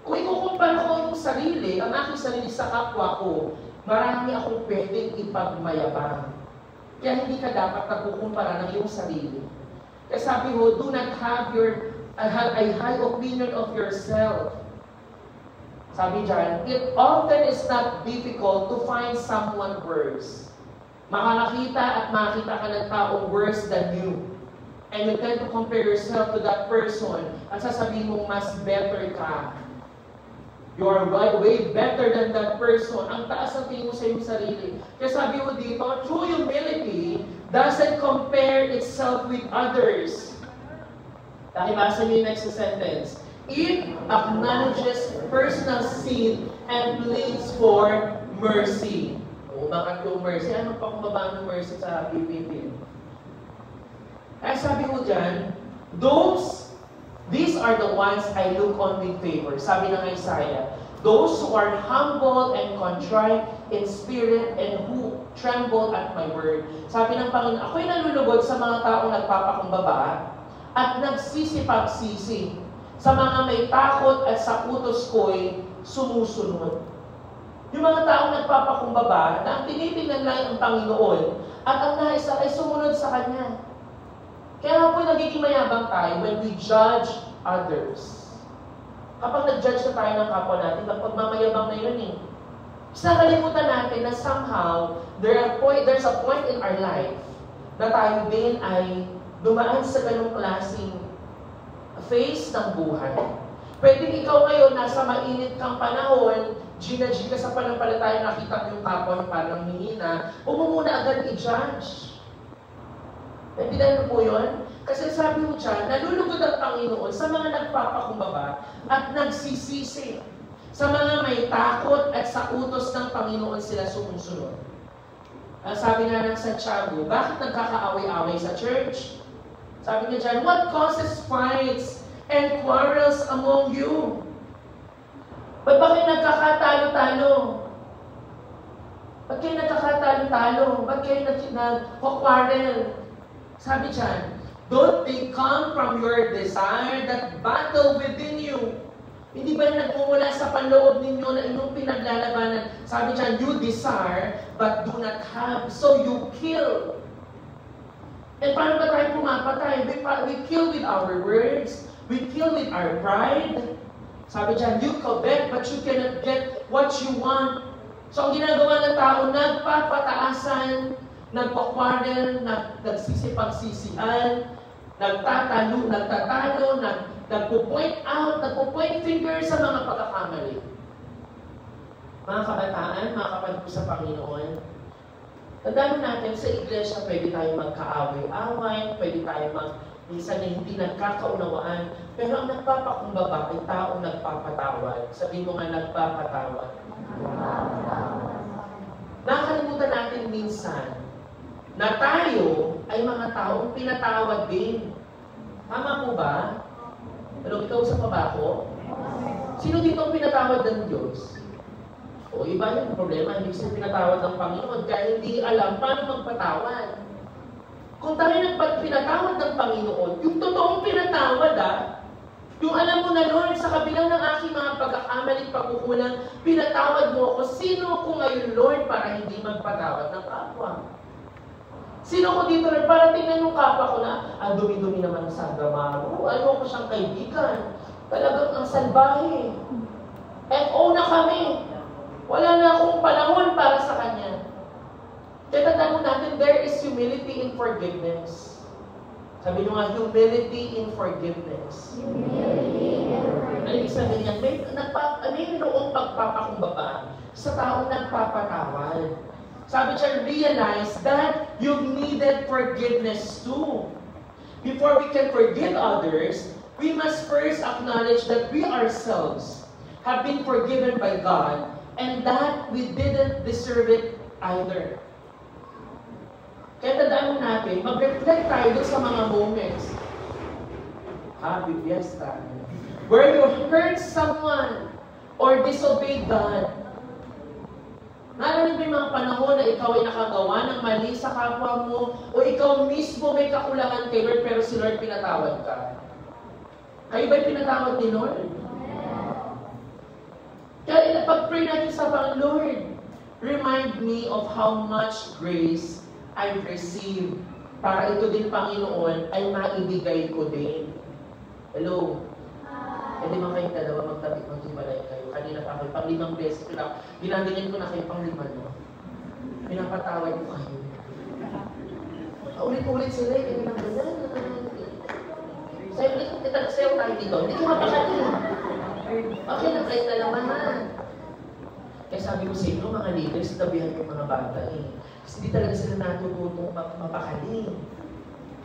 A: Kung ikukumpara ko yung sarili, ang aking sarili sa kapwa ko, marami akong pwedeng ipagmayabang. Kaya hindi ka dapat nagkukumpara ng iyong sarili. Kaya sabi mo, do not have a high opinion of yourself. Sabi dyan, it often is not difficult to find someone worse. Makakakita at makakita ka ng taong worse than you. And you tend to compare yourself to that person at sasabihin mong mas better ka. You are way better than that person. Ang taas ang tingin mo sa iyong sarili. Kaya sabi mo dito, true humility doesn't compare itself with others. Dahil basa niyo yung next sentence. It acknowledges personal sin and pleads for mercy. O bakit yung mercy? Ano pa kung baba ng mercy sa PPP? Kaya sabi ko dyan, these are the ones I look on with favor. Sabi ng Isaiah, those who are humble and contrite in spirit and who tremble at my word. Sabi ng Panginoon, ako'y nalulugod sa mga taong nagpapakumbaba at nagsisipagsisi sa mga may takot at sa utos ko'y sumusunod. Yung mga taong nagpapakumbaba na ang tinitingnan lang ang Panginoon at ang nais ay sumunod sa Kanya. Kaya nga po nagiging mayabang tayo when we judge others. Kapag nag-judge na tayo ng kapwa natin, pagmamayabang na yun eh. Sa kalimutan natin na somehow, there's a point in our life na tayo din ay dumaan sa ganung klaseng phase ng buhay. Pwede ikaw ngayon, nasa mainit kang panahon, ginadji ka sa panampalataya, nakita mo yung kapwa ng parang hihina, huwag mo muna agad i-judge. Naintindihan mo po yun? Kasi sabi mo dyan, nalulugod ang Panginoon sa mga nagpapakumbaba at nagsisisi. Sa mga may takot at sa utos ng Panginoon sila sumusunod. Sabi nga ng Santiago, bakit nagkakaaway-away sa church? Sabi niya dyan, what causes fights and quarrels among you? Ba't ba kayo nagkakatalo-talo? Ba't kayo nagkakatalo-talo? Ba't kayo nagkakwarrel? Sabi dyan, don't they come from your desire that battle within you? Hindi ba nagmumula sa panloob ninyo na inyong pinaglalabanan? Sabi dyan, you desire, but do not have, so you kill. And paano ba tayo pumapatay? We kill with our words, we kill with our pride. Sabi dyan, you covet, but you cannot get what you want. So ang ginagawa ng tao, nagpapataasan, nagpa-quarrel, nagsisipag-sisihan, nagtatalo, nagpo-point out, nagpo-point finger sa mga pagkakamali. Mga kabataan, mga kapatid sa Panginoon, tandaan natin sa iglesia, pwede tayo magkaaway-away, pwede tayo minsan na hindi nagkakaunawaan, pero ang nagpapakumbaba ay taong nagpapatawad. Sabihin mo nga, nagpapatawad. Nakalimutan natin minsan na tayo ay mga taong pinatawad din. Tama po ba? Pero ikaw sa pabako? Sino dito ang pinatawad ng Diyos? O iba yung problema, hindi sila pinatawad ng Panginoon kaya hindi alam paano magpatawad. Kung tayo pinatawad ng Panginoon, yung totoong pinatawad yung alam mo na, Lord, sa kabila ng aking mga pagkakamali, pagkukulang, pinatawad mo ako. Sino ko ngayon, Lord, para hindi magpatawad ng kapwa? Sino ko dito, Lord, para tingnan yung kapwa ko na, ang dumi-dumi naman sa Samaro. Ano ko siyang kaibigan. Talagang ang salbahe. FO na kami. Wala na akong panahon para sa kanya. Kaya tandaan natin, there is humility in forgiveness. Sabi nyo nga, humility in forgiveness. Ano ibig sabihin niya? May noong pagpapakumbaba sa taong nagpapatawad. Sabi siya, realize that you needed forgiveness too. Before we can forgive others, we must first acknowledge that we ourselves have been forgiven by God and that we didn't deserve it either. Kaya tandaan mo natin, mag-reflect tayo dun sa mga moments. Happy Fiesta. Where you hurt someone or disobeyed God. Naranig mo yung mga panahon na ikaw ay nakagawa ng mali sa kapwa mo o ikaw mismo may kakulangan kay Lord pero si Lord pinatawad ka. Kayo ba'y pinatawad ni Lord? Kaya pag-pray natin sa Lord, remind me of how much grace I've received para ito din, Panginoon, ay maibigay ko din. Hello? Hindi man kayong dalawa maghiwalay kayo. Kanina pa ako, pang-5 beses ko na, ginaganin ko na kayo pang-5, no? Pinapatawad ko kayo. Ulit-ulit sila, hindi na ganyan. Sayo tayo dito, hindi ko mapakali. Okay, nag-try na naman ha. Kaya sabi ko sa inyo, mga leaders, tabihan yung mga bata eh. Kasi hindi talaga sila natututong mapakali.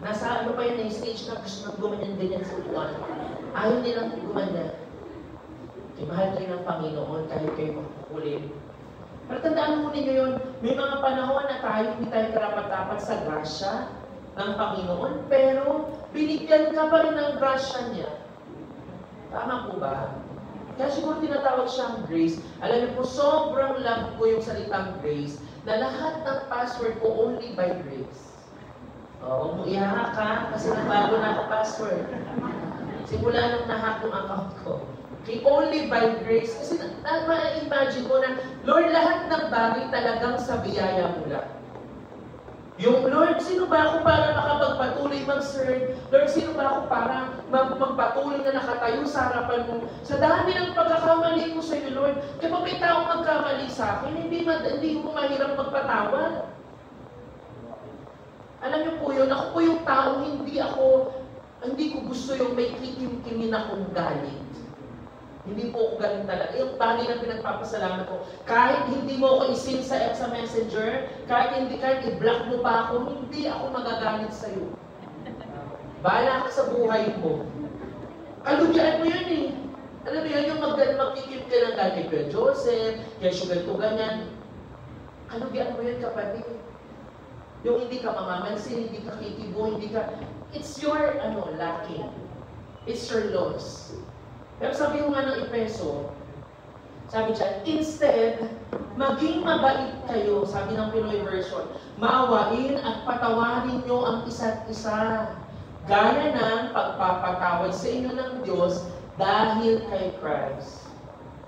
A: Nasa ano pa yun na yung stage na gusto nang gumanyan-ganyan sa uwan. Ayaw nilang gumanyan. Kaya mahal kayo ng Panginoon kahit kayo makukulit. Pero tandaan mo ninyo yun, may mga panahon na tayo, hindi tayo karapat-dapat sa grasya ng Panginoon, pero binigyan ka pa rin ng grasya niya. Tama po ba? Kaya siguro tinatawag siyang grace. Alam niyo po, sobrang love ko yung salitang grace na lahat ng password ko only by grace. Huwag mo ihahack ka kasi nagbago na ako password. Simula nung nahack yung account ko. Okay, only by grace. Kasi ma-imagine ko na, Lord, lahat ng bagay talagang sa biyaya mo lang. Yung, Lord, sino ba ako para makapagpatuloy mag-serve? Lord, sino ba ako para magpatuloy na nakatayo sa harapan mo? Sa dami ng pagkakamali ko sa iyo, Lord, kapag may taong magkamali sa akin, hindi ko mahirap magpatawad. Alam niyo po yun, ako po yung taong hindi ko gusto yung may kikim-kimin akong galit. Hindi po ako galing talaga. Yung bagay na pinagpapasalamat ko, kahit hindi mo ako isin sa Messenger, kahit i-block mo pa ako, hindi ako magagalit sa'yo. Bahala ka sa buhay mo. Kalugyan mo yun eh. Alam mo yun, yung magkikip ka ng galit kay Joseph, kay Sugar to ganyan. Kalugyan mo yun, kapatid. Yung hindi ka mamamansin, hindi ka kikibo, it's your lacking. It's your loss. Pero sabi ko nga ng Efeso, sabi dyan, instead, maging mabait kayo, sabi ng Pinoy version, maawain at patawarin nyo ang isa't isa. Gaya ng pagpapatawad sa inyo ng Diyos Dahil kay Christ.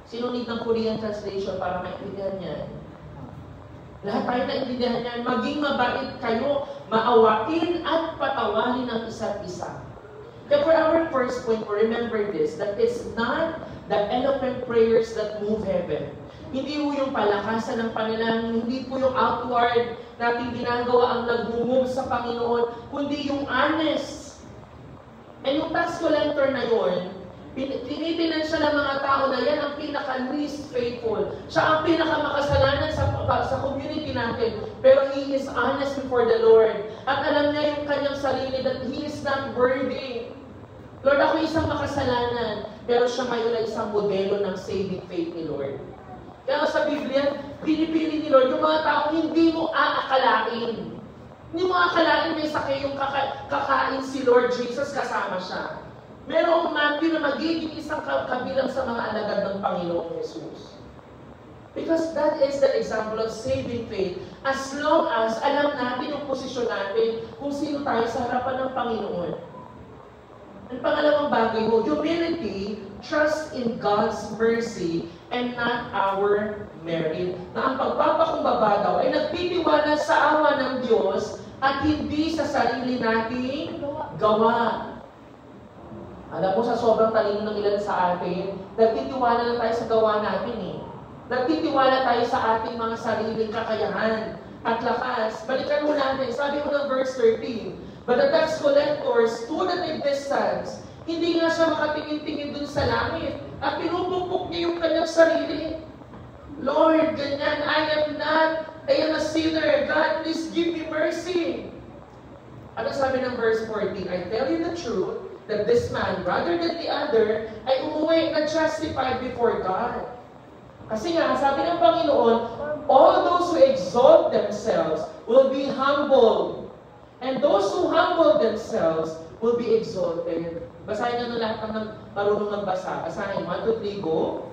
A: Sino need ng Korean translation para maintindihan niyan? Lahat tayo naintindihan niyan. Maging mabait kayo, maawain at patawarin ang isa't isa. Kaya for our first point, remember this, that it's not the eloquent prayers that move heaven. Hindi po yung palakasan ng panalangin, hindi po yung outward nating ginagawa ang nag-move sa Panginoon, kundi yung honest. And yung tax collector na yun, tinitinan siya ng mga tao na yan ang pinaka-least faithful. Siya ang pinaka-makasalanan sa community natin. Pero he is honest before the Lord. At alam niya yung kanyang sarili that he is not worthy. Lord, ako isang makasalanan. Pero siya ngayon ay isang modelo ng saving faith ni Lord. Kaya sa Biblia, pinipili ni Lord yung mga taong hindi mo aakalain. Hindi mo aakalain may sakay yung kakain si Lord Jesus kasama siya. Merong Matthew na magiging isang kabilang sa mga alagad ng Panginoong Jesus. Because that is the example of saving faith. As long as alam natin yung posisyon natin kung sino tayo sa harapan ng Panginoon. Ang pangalawang bagay mo, humility, trust in God's mercy and not our merit. Na ang pagpapakumbaba daw ay nagtitiwala sa awa ng Diyos at hindi sa sarili nating gawa. Alam mo, sa sobrang talino ng ilan sa atin, nagtitiwala lang tayo sa gawa natin eh. Nagtitiwala tayo sa ating mga sariling kakayahan at lakas. Balikan mo natin, sabi mo ng verse 13, but the tax collector stood at a distance. Hindi nga siya makatingin-tingin dun sa langit. At pinupukpok niya yung kanyang sarili. Lord, ganyan, I am a sinner. God, please give me mercy. Ano sabi ng verse 14? I tell you the truth, that this man, rather than the other, ay umuwi na justified before God. Kasi nga, sabi ng Panginoon, all those who exalt themselves will be humbled. And those who humble themselves will be exalted. Basahin na lahat ng marunong magbasa. Basahin, 1, 2, 3, go.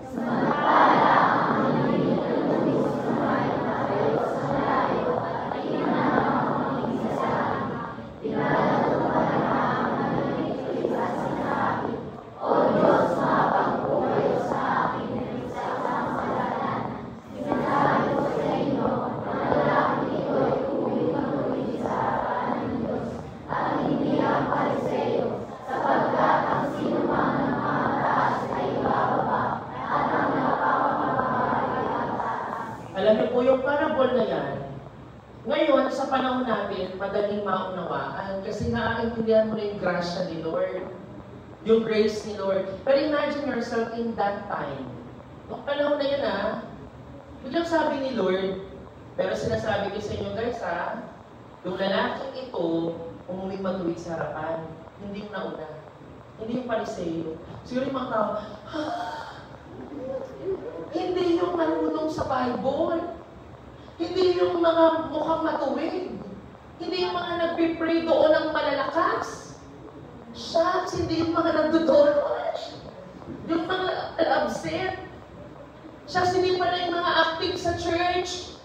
A: Alam niyo po, yung parable na yan, ngayon, sa panahon natin, madaling maunawaan kasi naaintindihan mo na yung grasya ni Lord. Yung grace ni Lord. Pero imagine yourself in that time. Noong panahon na yun biglang sabi ni Lord, pero sinasabi ko sa inyo guys yung lalaking ito, umuwi matuwid sa harapan. Hindi yung nauna. Hindi yung Pariseo. Siguro yung mga tao, hindi yung marunong sa Bible. Hindi yung mga mukhang matuwid. Hindi yung mga nagpipray doon ng malalakas. Shucks, hindi yung mga nagdodolwash. Yung mga absent. Shucks, hindi pala yung mga active sa church.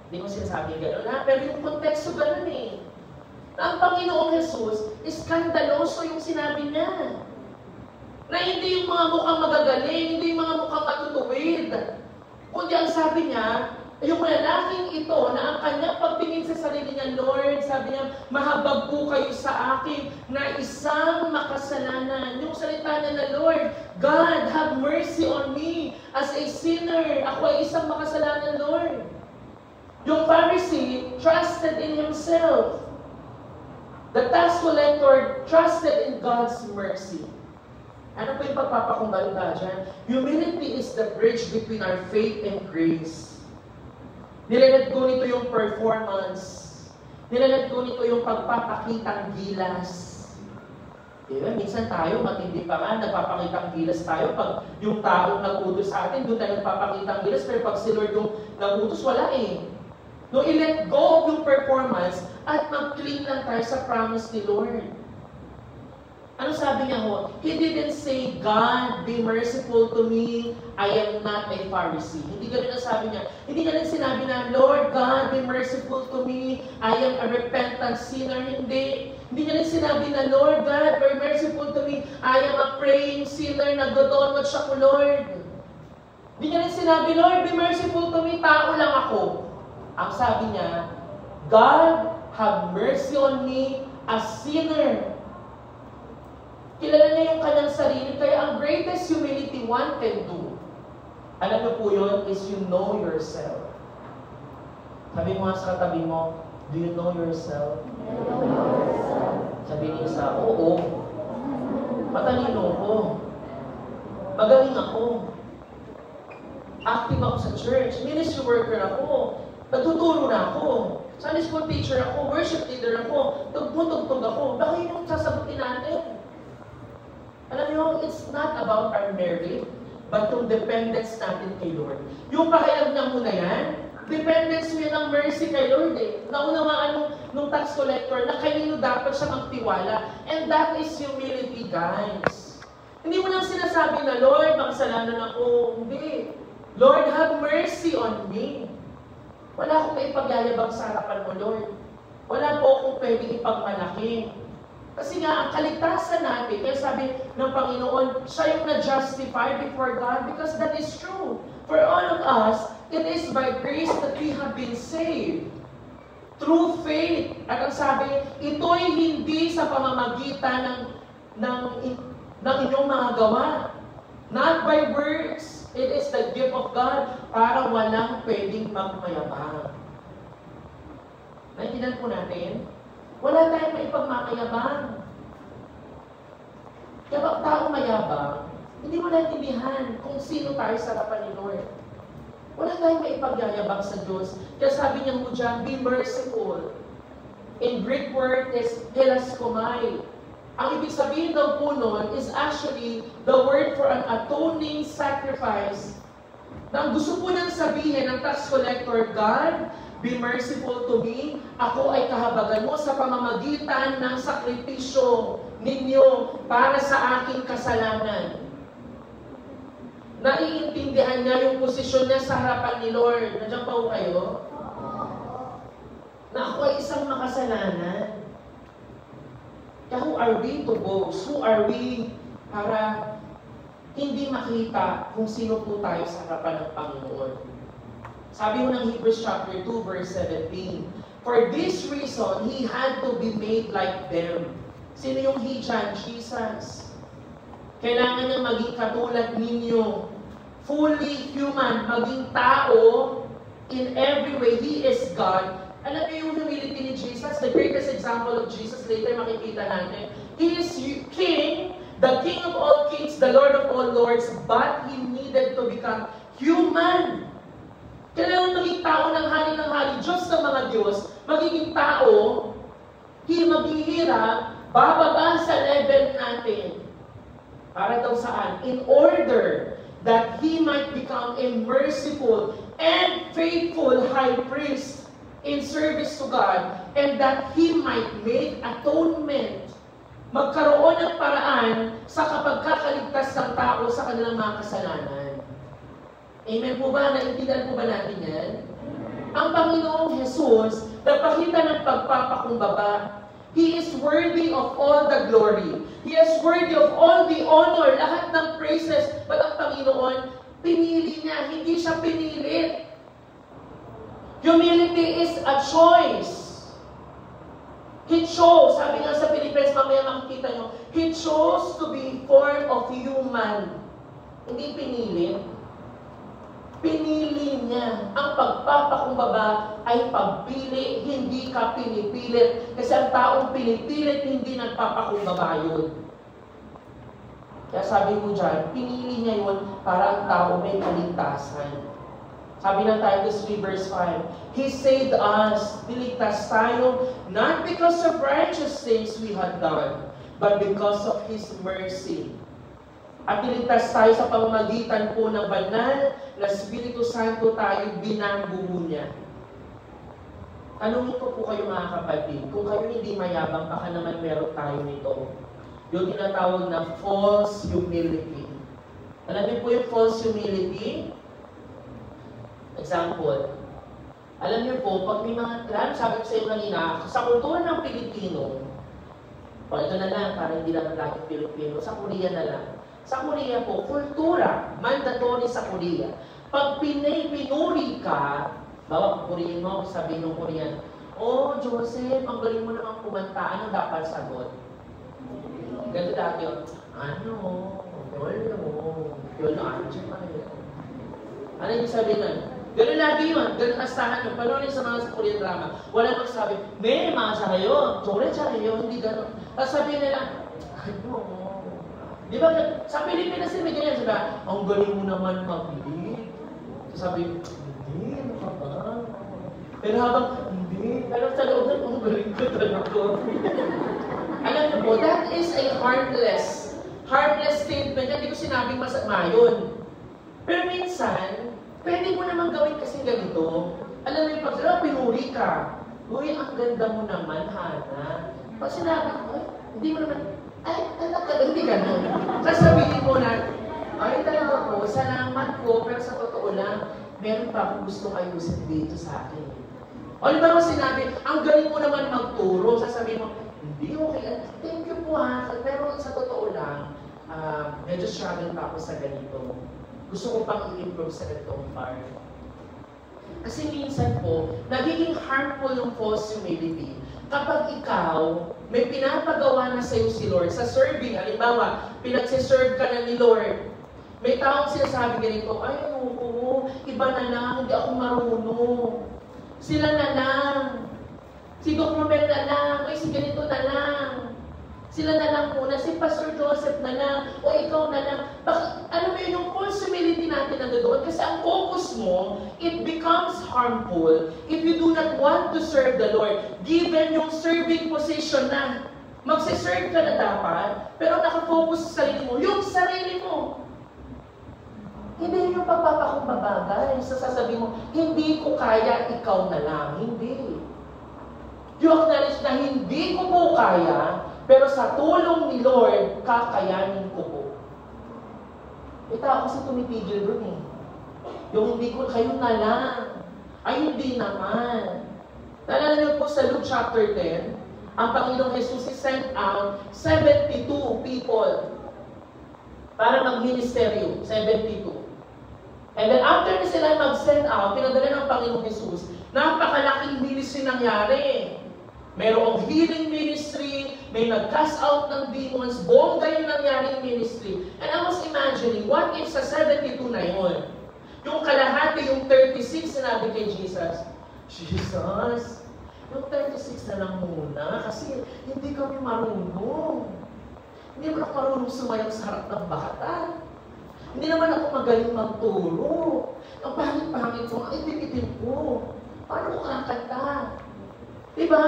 A: Hindi ko sinasabi gano'n pero yung konteksto gano'n eh. Na ang Panginoong Jesus, iskandaloso yung sinabi niya. Na hindi yung mga mukhang magagaling, hindi yung mga mukhang matutuwid. Kundi ang sabi niya, yung lalaking ito na ang kanyang pagtingin sa sarili niya, Lord, sabi niya, mahabag po kayo sa akin na isang makasalanan. Yung salita niya na, Lord, God, have mercy on me as a sinner. Ako ay isang makasalanan, Lord. Yung Pharisee trusted in himself. The tax collector trusted in God's mercy. Ano po yung pagpapakumbaba dyan? Humility is the bridge between our faith and grace. Nilalag ko nito yung performance. Nilalag ko nito yung pagpapakitang gilas. Diba? Minsan tayo, matindi pa nga, nagpapakitang gilas tayo. Pag yung taong nag-utos sa atin, doon tayo nagpapakitang gilas. Pero pag si Lord yung nag-utos, wala eh. No, i-let go of yung performance at mag-cling lang tayo sa promise ni Lord. Ano sabi niya ho? He didn't say, God, be merciful to me, I am not a Pharisee. Hindi ganun ang sabi niya. Hindi ganun sinabi na, Lord God, be merciful to me, I am a repentant sinner. Hindi. Hindi ganun sinabi na, Lord God, be merciful to me, I am a praying sinner, nagdodonwat siya ko, Lord. Hindi ganun sinabi, Lord, be merciful to me, tao lang ako. Ang sabi niya, God, have mercy on me, a sinner. Kilala niya yung kanyang sarili, kaya ang greatest humility one can do, alam niyo po yun, is you know yourself. Sabi mo nga sa katabi mo, do you know yourself? Sabi niya isa, oo. Matalino ko. Magaling ako. Active ako sa church. Ministry worker ako. Nagtuturo na ako. Sunday school teacher ako. Worship leader ako. Tugtog ako. Baka yun yung sasagutin natin. Alam niyo, it's not about our merit, but yung dependence natin kay Lord. Yung pakialam niya muna yan, dependence mo yan ng mercy kay Lord eh. Naunawaan nung tax collector na kanino dapat siya magtiwala. And that is humility, guys. Hindi mo lang sinasabi na, Lord, makasalanan ako. Hindi. Lord, have mercy on me. Wala akong maipagyayabang sa harapan mo, Lord. Wala po akong pwedeng ipagmalaki. Kasi nga, ang kaligtasan natin, kaya sabi ng Panginoon, siya yung na-justify before God because that is true. For all of us, it is by grace that we have been saved. Through faith. At ang sabi, ito'y hindi sa pamamagitan ng inyong mga gawa. Not by works. It is the gift of God para walang pwedeng magmayabang. Naintindihan po natin? Wala tayong maipagmakayabang. Kaya pag tao mayabang, hindi mo naintindihan kung sino tayo sa harapan ni Lord. Wala tayong maipagyayabang sa Diyos. Kaya sabi niya mo dyan, be merciful. In Greek word is hilaskomai. Ang ibig sabihin daw po nun is actually the word for an atoning sacrifice. Na ang gusto po nang sabihin ng tax collector, God, be merciful to me. Ako ay kahabagan mo sa pamamagitan ng sakripisyo ninyo para sa aking kasalanan. Naiintindihan niya yung posisyon niya sa harapan ni Lord. Nandiyan pa ho kayo? Na ako ay isang makasalanan. Kaya who are we to boast? Who are we para hindi makita kung sino po tayo sa harapan ng Panginoon? Sabi mo ng Hebrews chapter 2, verse 17, for this reason, He had to be made like them. Sino yung He dyan? Jesus. Kailangan niya maging katulad ninyo. Fully human, maging tao in every way. He is God. Alam niyo yung humility ni Jesus? The greatest example of Jesus, later makikita natin. He is King, the King of all kings, the Lord of all lords, but He needed to become human. Kailangan maging tao ng hari, Diyos ng mga Diyos, magiging tao, maghihirap, bababa sa level natin. Para daw saan? In order that He might become a merciful and faithful high priest in service to God, and that He might make atonement. Magkaroon ng paraan sa kapagkakaligtas ng tao sa kanilang mga kasalanan. Amen po ba? Naintindihan po ba natin yan? Ang Panginoong Jesus, napakita ng pagpapakumbaba. He is worthy of all the glory. He is worthy of all the honor, lahat ng praises. But ang Panginoon, pinili niya, hindi siya pinilit. Humility is a choice. He chose, sabi nga sa Philippians, mamaya makikita nyo, He chose to be form of human. Hindi pinilit. Pinili niya. Ang pagpapakumbaba ay pagpili, hindi ka pinipilit. Kasi ang taong pinipilit, hindi nagpapakumbaba yun. Kaya sabi mo dyan, pinili niya yun para ang tao may kaligtasan. Sabi ng Titus 3 verse 5, He saved us, niligtas tayo, not because of righteous things we had done, but because of His mercy. At niligtas tayo sa pamamagitan po ng banal na Espiritu Santo tayo binabuo niya. Tanungin ko po kayo mga kapatid, kung kayo hindi mayabang, baka naman meron tayo nito. Yung tinatawag na false humility. Alam niyo po yung false humility? Example. Alam niyo po, pag may mga, sabi ko sa iyo kanina, sa kultura ng Pilipino, ito na lang, para hindi lang lagi Pilipino, sa Korea na lang. Sa Korea po, kultura, mandatory sa Korea. Pag pinuri ka, bawa Korean mo, sabihin ng Korean, oh, Joseph, ang galing mo naman kumanta, ano dapat sagot? Ganito dati yun, ano yung sabi nun? Ganun lagi yun, ganun asahan yun. Panoorin sa mga sa Korean drama, wala magsabi, may masa kayo, chore kayo, hindi ganun. Tapos sabihin nila, di ba, sa Pilipinas may ganyan, sabi, ang galing mo naman mag-lead. Sabi, hindi, ano ka ba? Pero habang, hindi, pero sa loob na, ang galing ko talaga. Alam niyo po, that is a heartless statement. Hindi ko sinabing masama yun. Pero minsan, pwede mo naman gawin kasi ganito. Alam mo yung pag pinuri ka, uy, ang ganda mo naman, Hana. Pag sinabi ko, hindi mo naman, hindi ganun. Sasabihin mo na, ay talaga po, salamat po, pero sa totoo lang, meron pa akong gustong ayusin dito sa akin. O di ba mo sinabi, ang galing mo naman magturo, sasabihin mo, hindi, okay, thank you po ha, pero sa totoo lang, medyo struggle pa ako sa ganito. Gusto ko pang i-improve sa ganitong part. Kasi minsan po, nagiging harmful yung false humility. Kapag ikaw, may pinapagawa na sa'yo si Lord, sa serving, halimbawa, pinagsiserve ka na ni Lord, may taong sinasabi ganito, ay, ayoko, iba na lang, hindi ako marunong. Sila na lang. Si Doc Romel na lang, ay si ganito na lang. Sila na lang muna, si Pastor Joseph na lang, o ikaw na lang. Alam mo yun, yung false humility natin nandoon, kasi ang focus mo, it becomes harmful if you do not want to serve the Lord. Given yung serving position na, magsiserve ka na dapat, pero nakafocus sa sarili mo, yung sarili mo. Hindi yung pagpapakumbabagay, sasabihin mo, hindi ko kaya, ikaw na lang. Hindi. You acknowledge na hindi ko po kaya, pero sa tulong ni Lord, kakayanin ko po. Ito ako kasi tumipigil doon eh. Yung hindi ko, kayo na lang. Ay, hindi naman. Naalala niyo po sa Luke chapter 10, ang Panginoong Jesus sent out 72 people para mag-ministeryo. 72. And then after na sila mag-send out, pinadala ng Panginoong Jesus, napakalaking ministry nangyari. Mayroong healing ministry, may nag-cast out ng demons, bongga yung nangyaring ministry. And I was imagining, what if sa 72 na yun, yung kalahati, yung 36, sinabi kay Jesus, Jesus, yung 36 na lang muna, kasi hindi kami marunong. Hindi mo ako marunong sumayaw sa harap ng bata. Hindi naman ako magaling magturo. Ang pangit-pangit ko, ang itim-itim ko. Paano ko kakanta? Diba?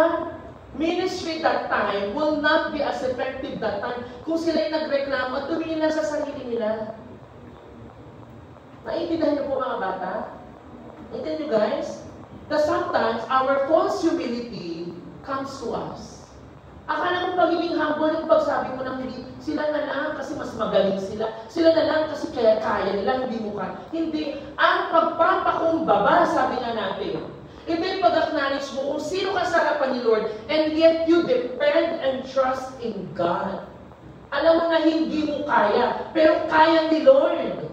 A: Ministry that time will not be as effective that time kung sila'y nagreklamo at tumingin lang sa sarili nila. Naiintindihan niyo po mga bata? Intindihan niyo guys? That sometimes our false humility comes to us. Akala mo pagiging humble yung pagsabi mo ng hindi, sila na lang kasi mas magaling sila. Sila na lang kasi kaya nila, hindi mo kaya. Hindi. Ang pagpapakumbaba, sabi nga natin, ito yung pag-acknowledge mo kung sino ka sa harapan ni Lord and yet you depend and trust in God. Alam mo na hindi mo kaya, pero kaya ni Lord.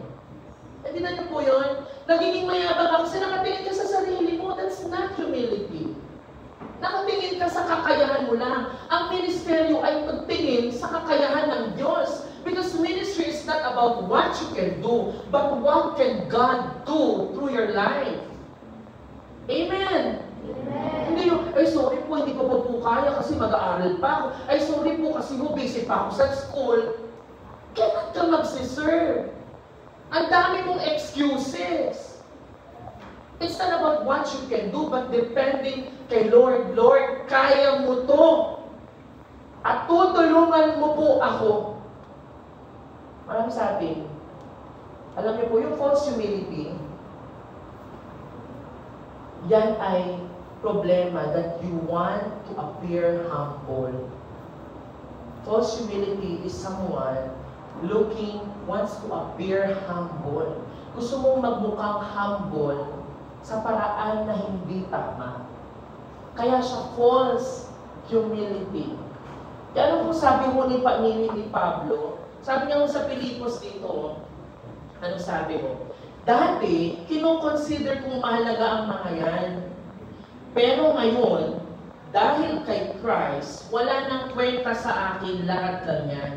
A: Hindi na niyo po yun? Nagiging mayabang ka kasi nakatingin ka sa sarili mo. That's not humility. Nakatingin ka sa kakayahan mo lang. Ang ministeryo ay pagtingin sa kakayahan ng Diyos. Because ministry is not about what you can do, but what can God do through your life. Amen! Amen. Hindi yung, ay sorry po, hindi ko po kaya kasi mag-aaral pa ako. Ay sorry po kasi busy pa ako sa school. Kailan ka magsiserve? Ang dami mong excuses. It's not about what you can do, but depending kay Lord. Lord, kaya mo to. At tutulungan mo po ako. Maraming sa atin, alam niyo po, yung false humility, yan ay problema that you want to appear humble. False humility is someone wants to appear humble. Gusto mong magmukhang humble sa paraan na hindi tama. Kaya siya false humility. Kaya ano kung sabi mo ni Pablo? Sabi niya mo sa Pilipos dito, ano sabi mo? Dati, kinoconsider kong mahalaga ang mga yan. Pero ngayon, dahil kay Christ, wala nang kwenta sa akin lahat ng yan.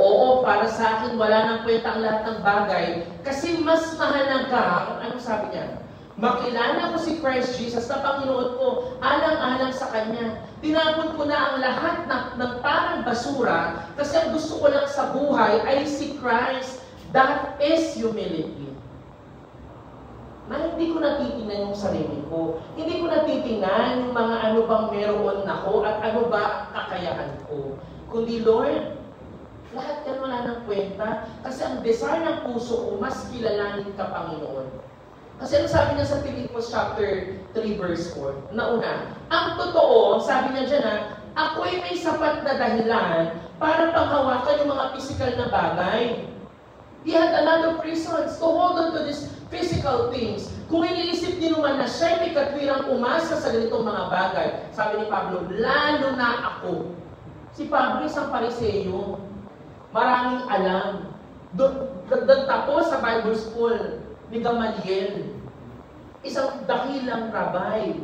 A: Oo, para sa akin, wala nang kwenta ang lahat ng bagay. Kasi mas mahalaga, ano sabi niya? Makilala ko si Christ Jesus na Panginoon ko, alang-alang sa Kanya. Tinapon ko na ang lahat ng parang basura kasi ang gusto ko lang sa buhay ay si Christ. That is humility. Na hindi ko natitingnan yung sarili ko. Hindi ko natitingnan yung mga ano bang meron ako at ano ba ang kakayahan ko. Kundi, Lord, lahat yan wala ng kwenta kasi ang desire ng puso ko, mas kilalanin ka, Panginoon. Kasi ang sabi niya sa Pilipos chapter 3 verse 4, nauna, ang totoo, sabi niya dyan ako'y may sapat na dahilan para panghawakan yung mga physical na bagay. He had a lot of reasons to hold on to these physical things. Kung iniisip niyo naman na siya'y may katwirang umasa sa ganitong mga bagay, sabi ni Pablo, lalo na ako. Si Pablo isang Pariseyo, maraming alam. Doon tapos sa Bible School ni Gamaliel, isang dakilang rabay.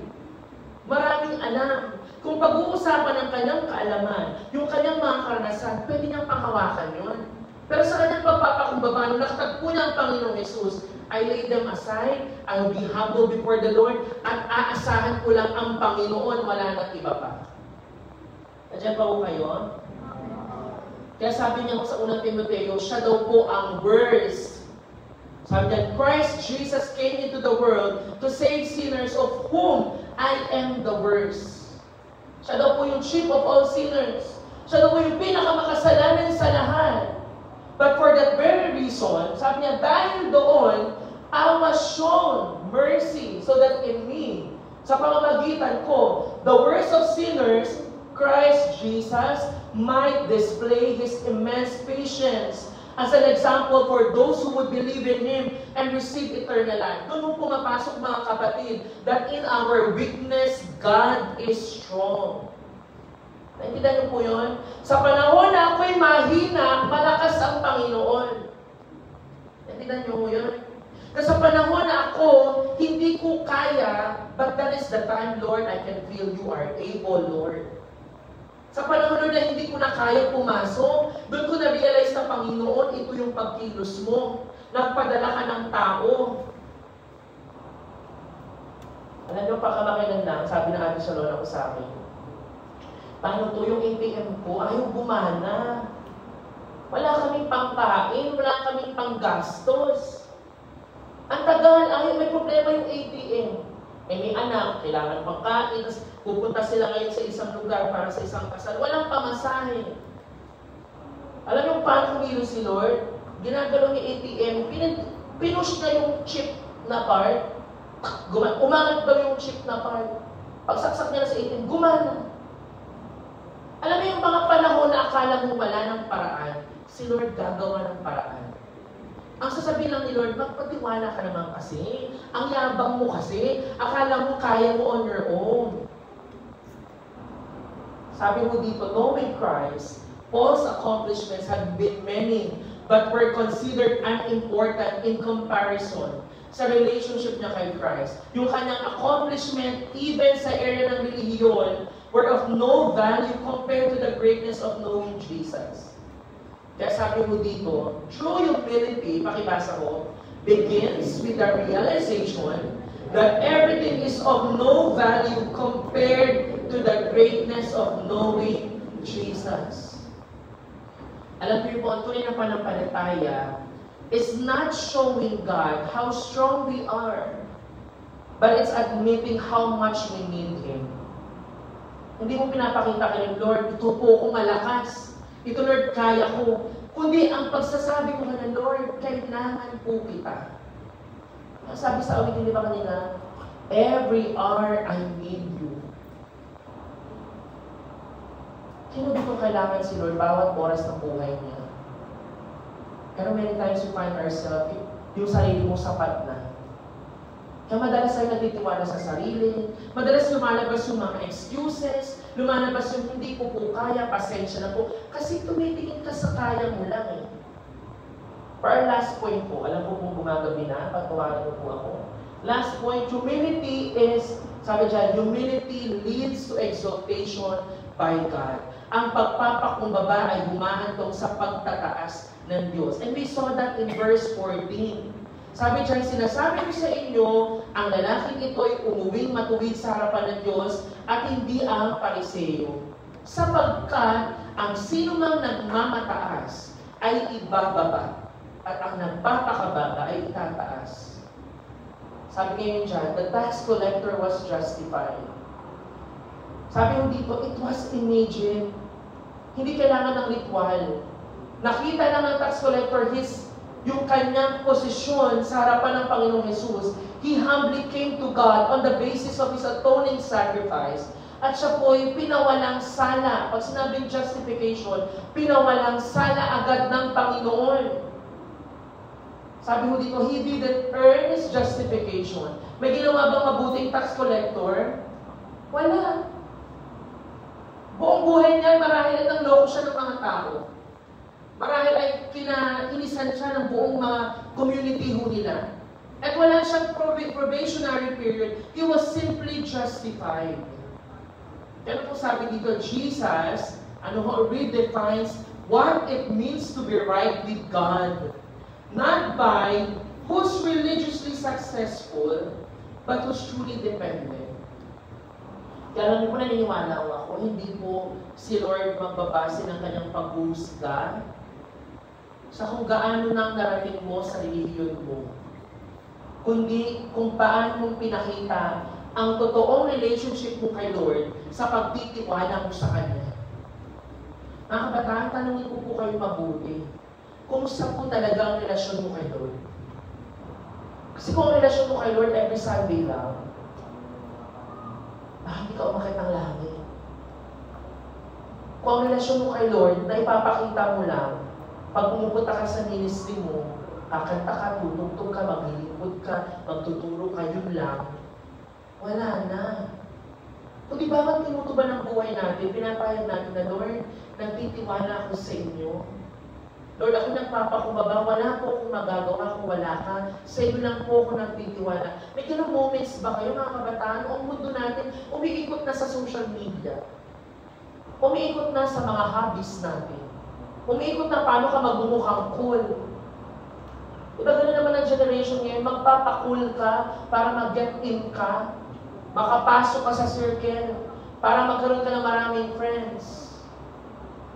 A: Maraming alam. Kung pag-uusapan ng kanyang kaalaman, yung kanyang mga karanasan, pwede niyang panghawakan yun. Pero sa kanyang pagpapakumbaba, nung nakatagpo niya ang Panginoong Jesus, I lay them aside, I will be humble before the Lord, at aasahan ko lang ang Panginoon, wala nang iba pa. Nandiyan pa po kayo? Kaya sabi niya sa unang Timoteo, siya daw po ang worst. Sabi niya, Christ Jesus came into the world to save sinners of whom I am the worst. Siya daw po yung chief of all sinners. Siya daw po yung pinakamakasalanan sa lahat. But for that very reason, sabi niya, dahil doon, I was shown mercy so that in me, sa pamamagitan ko, the worst of sinners, Christ Jesus, might display His immense patience as an example for those who would believe in Him and receive eternal life. Doon mo pumapasok mga kapatid, that in our weakness, God is strong. Naintindihan niyo po yun? Sa panahon na ako'y mahina, malakas ang Panginoon. Naintindihan niyo po yun? Kasi sa panahon na ako, hindi ko kaya, but that is the time, Lord, I can feel you are able, Lord. Sa panahon na hindi ko na kaya pumasok, doon ko na-realize na Panginoon, ito yung pagkilos mo. Nagpadala ka ng tao. Alam niyo, pakamakilan lang, sabi ng Ate Shalona ko sa akin, paano to yung ATM ko? Ayaw gumana. Wala kaming pangkain, wala kaming panggastos. Ang tagal, ayaw may problema yung ATM. Eh may anak, kailangan pangkain, tapos pupunta sila ngayon sa isang lugar para sa isang kasal. Walang pamasahe. Alam niyo paano kumilos si Lord? Ginagalaw ni ATM, pinush niya yung chip na part, umangat daw yung chip na part. Pagsaksak niya na sa ATM, gumana. Alam mo yung mga panahon na akala mo wala ng paraan, si Lord gagawa ng paraan. Ang sasabihin lang ni Lord, magpatiwala ka naman kasi. Ang yabang mo kasi. Akala mo kaya mo on your own. Sabi mo dito, knowing Christ, Paul's accomplishments had been many, but were considered unimportant in comparison sa relationship niya kay Christ. Yung kanyang accomplishment, even sa area ng relihiyon, were of no value compared to the greatness of knowing Jesus. Kaya sabi mo dito, true humility, pakibasa ko, begins with the realization that everything is of no value compared to the greatness of knowing Jesus. Alam niyo po, ang tunay na panampalataya is not showing God how strong we are, but it's admitting how much we need Him. Hindi mo pinapakita kay Lord, ito po ako malakas. Ito, Lord, kaya ko. Kundi ang pagsasabi mo na, Lord, kailangan po kita. Sabi sa awitin, di ba kanina? Every hour I need you. Sino dito nyo kailangan si Lord bawat oras ng buhay niya. Pero many times we find ourselves, yung sarili mo sapat na. Kaya madalas tayo nagtitiwala sa sarili, madalas lumalabas yung mga excuses, lumalabas yung hindi ko po kaya, pasensya na po, kasi tumitingin ka sa kaya mo lang eh. For our last point po, alam ko kung gumagabi na, patawaran mo po ako. Last point, humility is, sabi dyan, humility leads to exaltation by God. Ang pagpapakumbaba ay humahantong sa pagtataas ng Diyos. And we saw that in verse 14. Sabi dyan, sinasabi ko sa inyo, ang lalaking ito ay umuwing matuwid sa harapan ng Diyos at hindi ang Pariseo. Sapagkat ang sinumang nagmamataas ay ibababa at ang nagpapakababa ay itataas. Sabi ngayon dyan, the tax collector was justified. Sabi mo dito, it was immediate. Hindi kailangan ng ritual. Nakita lang ng tax collector yung kanyang posisyon sa harapan ng Panginoong Jesus. He humbly came to God on the basis of His atoning sacrifice. At siya po'y pinawalang sala. Pag sinabing justification, pinawalang sala agad ng Panginoon. Sabi mo dito, he didn't earn his justification. May ginawa bang mabuting tax collector? Wala. Buong buhay niya, marahil nang loko siya ng mga tao. Marahil ay inisan siya ng buong mga community ho nila. At wala siyang probationary period. He was simply justified. Kaya po sabi dito, Jesus, redefines what it means to be right with God. Not by who's religiously successful, but who's truly dependent. Kaya alam niyo po, naniniwala ako, hindi po si Lord magbabase ng kanyang paghuhusga sa kung gaano nang narating mo sa relihiyon mo, kundi kung paano mong pinakita ang totoong relationship mo kay Lord sa pagtitiwala mo sa Kanya. Mga kabataan, tanungin ko po kayo mabuti, kung sa po talaga ang relasyon mo kay Lord. Kasi kung ang relasyon mo kay Lord every Sunday lang, hindi ka umakit ng langit. Kung ang relasyon mo kay Lord na ipapakita mo lang, pag pumupunta ka sa ministry mo, kakanta ka, tutugtog ka, maglilingkod ka, magtuturo ka, yun lang, wala na. Kung di ba bang tinutuban ng buhay natin, pinapayag natin na, Lord, nagtitiwala ako sa inyo. Lord, ako nagpapakumbaba, wala po akong magagawa kung wala ka. Sa iyo lang po ako nagtitiwala. May ganong moments ba kayo, mga kabataan? O ang mundo natin, umiikot na sa social media. Umiikot na sa mga hobbies natin. Umiikot na paano ka magmumukhang cool. Diba gano'n naman ang generation ngayon, magpapakool ka para mag-get in ka, makapasok ka sa circle, para magkaroon ka ng maraming friends.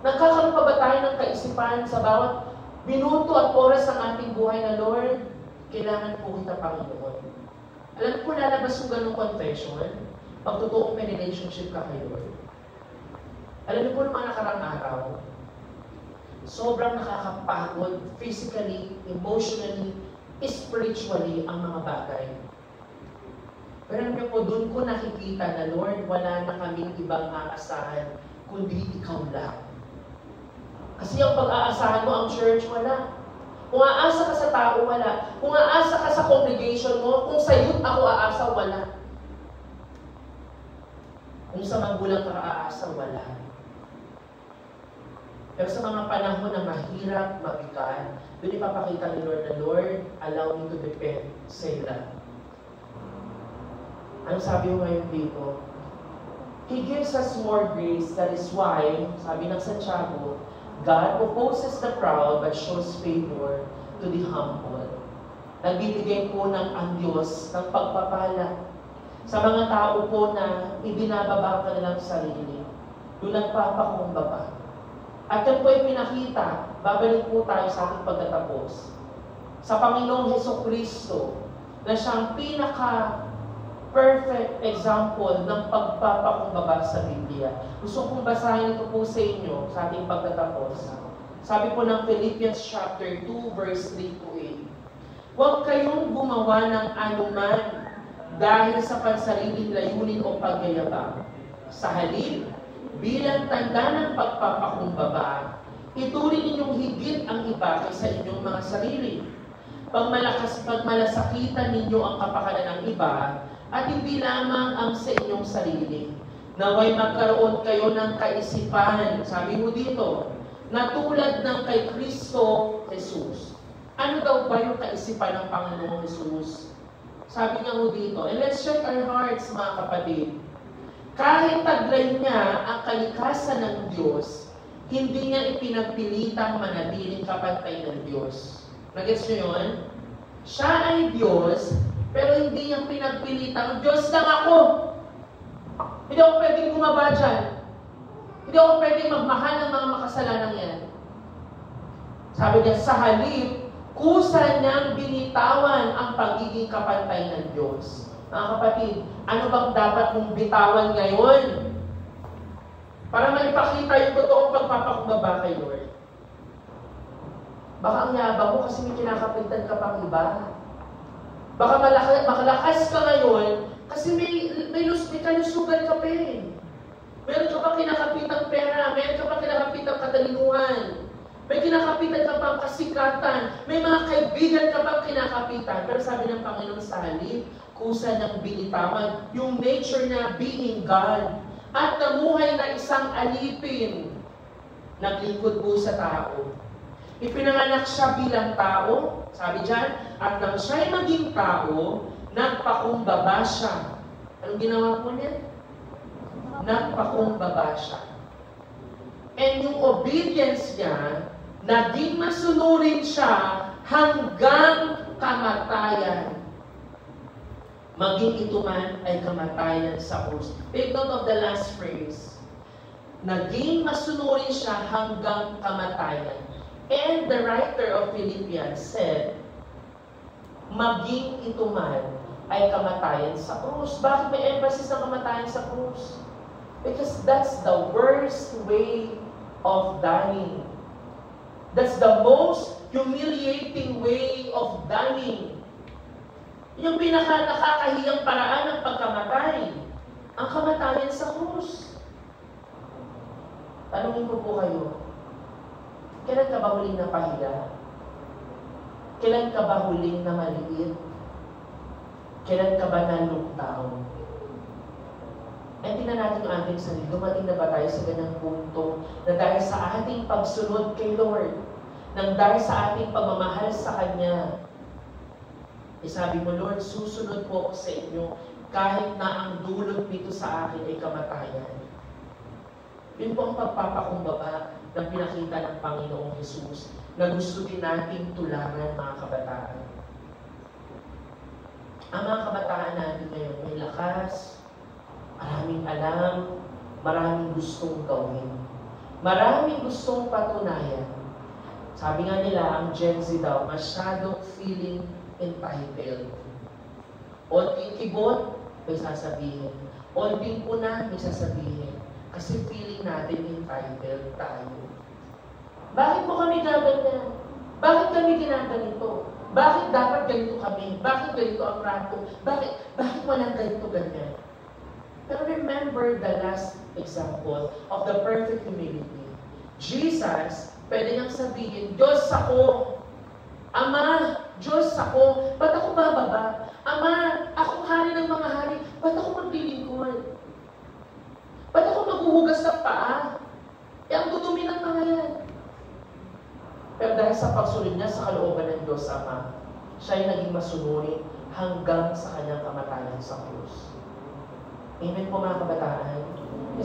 A: Nagkakaroon pa ba tayo ng kaisipan sa bawat minuto at oras ng ating buhay na, Lord, kailangan po kita, Panginoon. Alam ko, lalabas yung ganong confession, pag totoong may relationship ka kay Lord. Alam niyo po ng mga nakarang araw, sobrang nakakapagod physically, emotionally, spiritually ang mga bagay. Pero alam niyo po, doon ko nakikita na, Lord, wala na kaming ibang aasahan, kundi ikaw lang. Kasi yung pag-aasahan mo ang church, wala. Kung aasa ka sa tao, wala. Kung aasa ka sa congregation mo, kung sa youth ako aasa, wala. Kung sa magulang ka aasa, wala. Pero sa mga panahon na mahirap, mabigat, doon ipapakita ni Lord na, Lord, allow me to depend sa iyo lang. Ano sabi mo ngayon dito? He gives us more grace, that is why, sabi ng Santiago, God opposes the proud but shows favor to the humble. Nagbibigay po ng ang Diyos ng pagpapala sa mga tao po na ibinababa ka nilang sarili, yung nagpapakumbaba. At yan po ay pinakita, babalik po tayo sa ating pagtatapos, sa Panginoong Hesukristo, na siyang pinaka-perfect example ng pagpapakumbaba sa Biblia. Gusto kong basahin ito po sa inyo sa ating pagtatapos. Sabi po ng Philippians chapter 2, verse 3 to 8. Huwag kayong gumawa ng anuman dahil sa pansariling layunin o pagyayabang. Sa halip, bilang tanda ng pagpapakumbaba, ituring ninyong higit ang iba kaysa inyong mga sarili. Pagmalasakitan ninyo ang kapakanan ng iba, at hindi lamang ang sa inyong sarili. Naway magkaroon kayo ng kaisipan, sabi mo dito, na tulad ng kay Kristo Jesus. Ano daw ba yung kaisipan ng Panginoong Jesus? Sabi niya mo dito, and let's check our hearts, mga kapatid. Kahit taglay niya ang kalikasan ng Diyos, hindi niya ipinagpilitang manatiling kapantay ng Diyos. Nagets niyo yun? Siya ay Diyos, pero hindi niya pinagpilitang, Diyos lang ako. Hindi ako pwedeng bumaba dyan. Hindi ako pwedeng magmahal ng mga makasalanang yan. Sabi niya, sa halip, kusa niyang binitawan ang pagiging kapantay ng Diyos. Mga kapatid, ano bang dapat mong bitawan ngayon? Para maipakita yung totoong pagpapakumbaba kay Lord. Baka ang yabang mo kasi may kinakapitan ka pang iba. Baka malakas ka ngayon kasi may kalusugan ka pa eh. Meron ka pang kinakapitang pera, meron ka pang kinakapitang katalinuhan, may kinakapitan ka pang kasikatan, may mga kaibigan ka pang kinakapitan. Pero sabi ng Panginoon sa halip, kusa niyang binitawan yung nature niya being God. At namuhay na isang alipin, naglingkod po sa tao. Ipinanganak siya bilang tao, sabi dyan, at nang siya'y maging tao, nagpakumbaba siya. Anong ginawa po niya? Nagpakumbaba siya. And yung obedience niya, naging masunurin siya hanggang kamatayan. Maging ito man ay kamatayan sa krus. Take note of the last phrase. Naging masunurin siya hanggang kamatayan. And the writer of Philippians said, maging ito man ay kamatayan sa krus. Bakit may emphasis na kamatayan sa krus? Because that's the worst way of dying. That's the most humiliating way of dying. Yung nakakahiyang paraan ng pagkamatay. Ang kamatayan sa krus. Tanungin ko po kayo, kailan ka ba huling napahiya? Kailan ka ba huling na maliit? Kailan ka ba nalugtaw? Eh, tingnan natin yung ating sarili. Dumating na ba tayo sa ganyang punto na dahil sa ating pagsunod kay Lord, nang dahil sa ating pagmamahal sa Kanya, eh sabi mo, Lord, susunod po ako sa inyo kahit na ang dulot nito sa akin ay kamatayan. Yun po ang pagpapakumbaba ng pinakita ng Panginoong Jesus na gusto din nating tularan, mga kabataan. Ang mga kabataan natin ngayon may lakas, maraming alam, maraming gustong gawin, maraming gustong patunayan. Sabi nga nila, ang Gen Z daw, masyadong feeling entitled. Onting kibot, may sasabihin. Onting puna, may sasabihin. Kasi feeling natin entitled tayo. Bakit mo kami gaganyan? Bakit kami ginaganito? Bakit dapat ganito kami? Bakit ganito ang rato? Bakit walang ganito ganyan? Pero remember the last example of the perfect humility. Jesus, pwede niyang sabihin, Diyos ako. Ama, Diyos ako. Ba't ako bababa? Ama, akong hari ng mga hari. Ba't ako maglilingkod? Ba't ako maghuhugas ng paa? Eh, ang dudumi ng mga yan. Pero dahil sa pagsunod niya sa kalooban ng Diyos Ama, siya ay naging masunurin hanggang sa kanyang kamatayan sa krus. Amen po mga kabataan.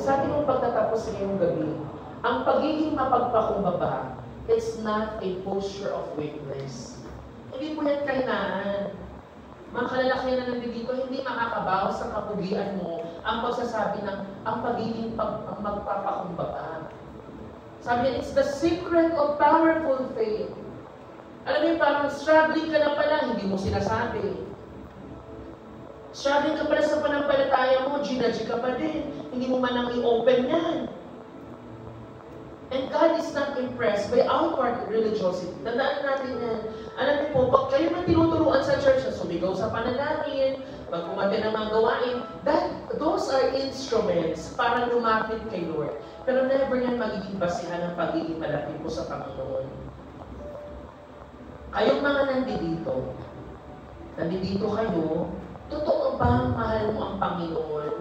A: Sa ating mong pagtatapos ngayong gabi, ang pagiging mapagpakumbaba, it's not a posture of weakness. Hindi po yan kainaan. Mga kalalaki na nandito, hindi makakabawas sa kapugian mo ang pagsasabi ng ang pagiging magpapakumbaba. Sabi niya, it's the secret of powerful faith. Alam mo yung parang struggling ka na pala, hindi mo sinasabi. Struggling ka pala sa panampalataya mo, ginadji ka pa din. Hindi mo man nang i-open yan. And God is not impressed by outward religiosity. Tandaan natin yan. Alam niyo po, pag kayo man tinuturuan sa church na sumigaw sa panalangin, mag-umate ng mga gawain. Those are instruments para lumapit kay Lord. Pero never yan magiging basihan ng pagiging malapit mo sa Panginoon. Kayong mga nandito kayo, totoo bang mahal mo ang Panginoon?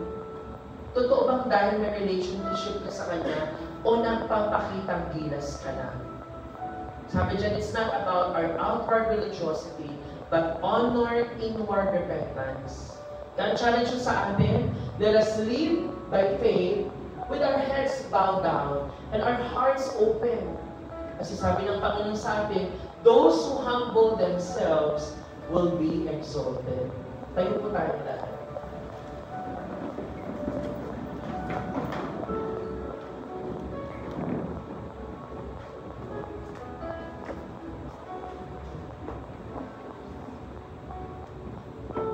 A: Totoo bang dahil may relationship ka sa Kanya o nagpapakitang gilas ka na? Sabi dyan, it's not about our outward religiosity, but honor inward repentance. Yan challenge sa atin, let us live by faith with our heads bowed down and our hearts open. Kasi sabi ng Panginoon sa atin, those who humble themselves will be exalted. Tayo po tayo lahat.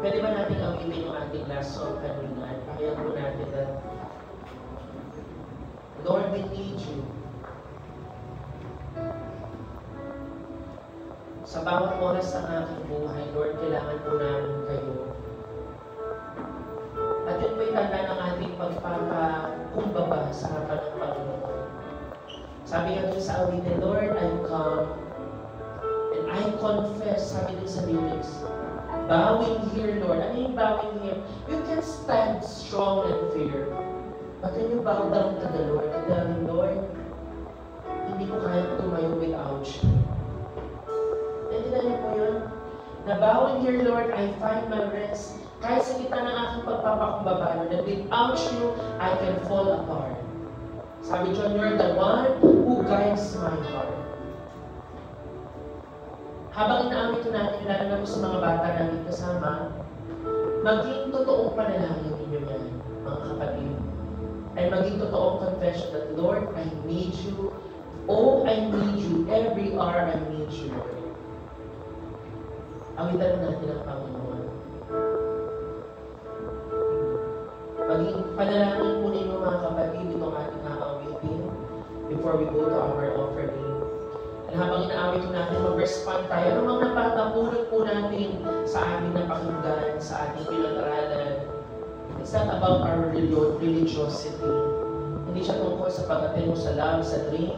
A: Pwede ba natin awitin yung ating last song kanina? Pakinggan po natin na, Lord, we need you. Sa bawat oras ng aking buhay, Lord, kailangan po namin kayo. At yun po'y tanda ng ating pagpapakumbaba sa harapan ng Panginoon. Sabi nga dun sa awitin, Lord, I come and I confess, sabi dun sa lyrics, bowing here, Lord. Ano yung bowing here? You can stand strong and fear. But when you bow down to the Lord, and tell Him, Lord, hindi ko kaya tumayo without you. Nandiyan niyo po yun? Na bowing here, Lord, I find my rest. Kahit sa kita ng aking pagpapakumbaba, Lord, that without you, I can fall apart. Sabi John, you're the one who guides my heart. Habang inaamit natin, lalo na sa mga bata namin kasama, maging totoong panalangin ninyo yan, mga kapatid. Ay maging totoong confession that, Lord, I need you. Oh, I need you. Every hour I need you, Lord. Awitan natin ang Panginoon. Maging panalangin po ninyo, mga kapatid, itong ating aawitin before we go to our offering. Habang inaawit ko natin, mag-respond tayo. Ano mga napatapulot po natin sa ating napakinggan, sa ating pinag-aralan. It's not about our religiosity. Hindi siya tungkol sa pag-attend mo sa love, sa drink,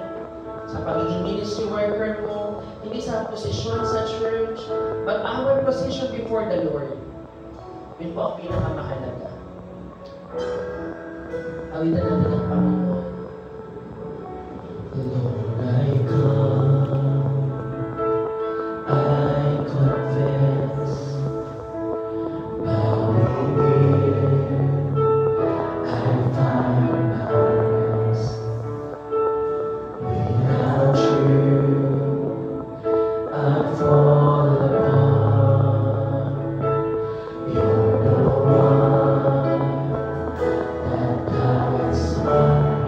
A: sa pagiging ministry worker mo, hindi sa posisyon sa church, but our position before the Lord. Yun po ang pinakamahalaga. Awitan natin ang Panginoon. Lord, I come.
B: You're the one that guides my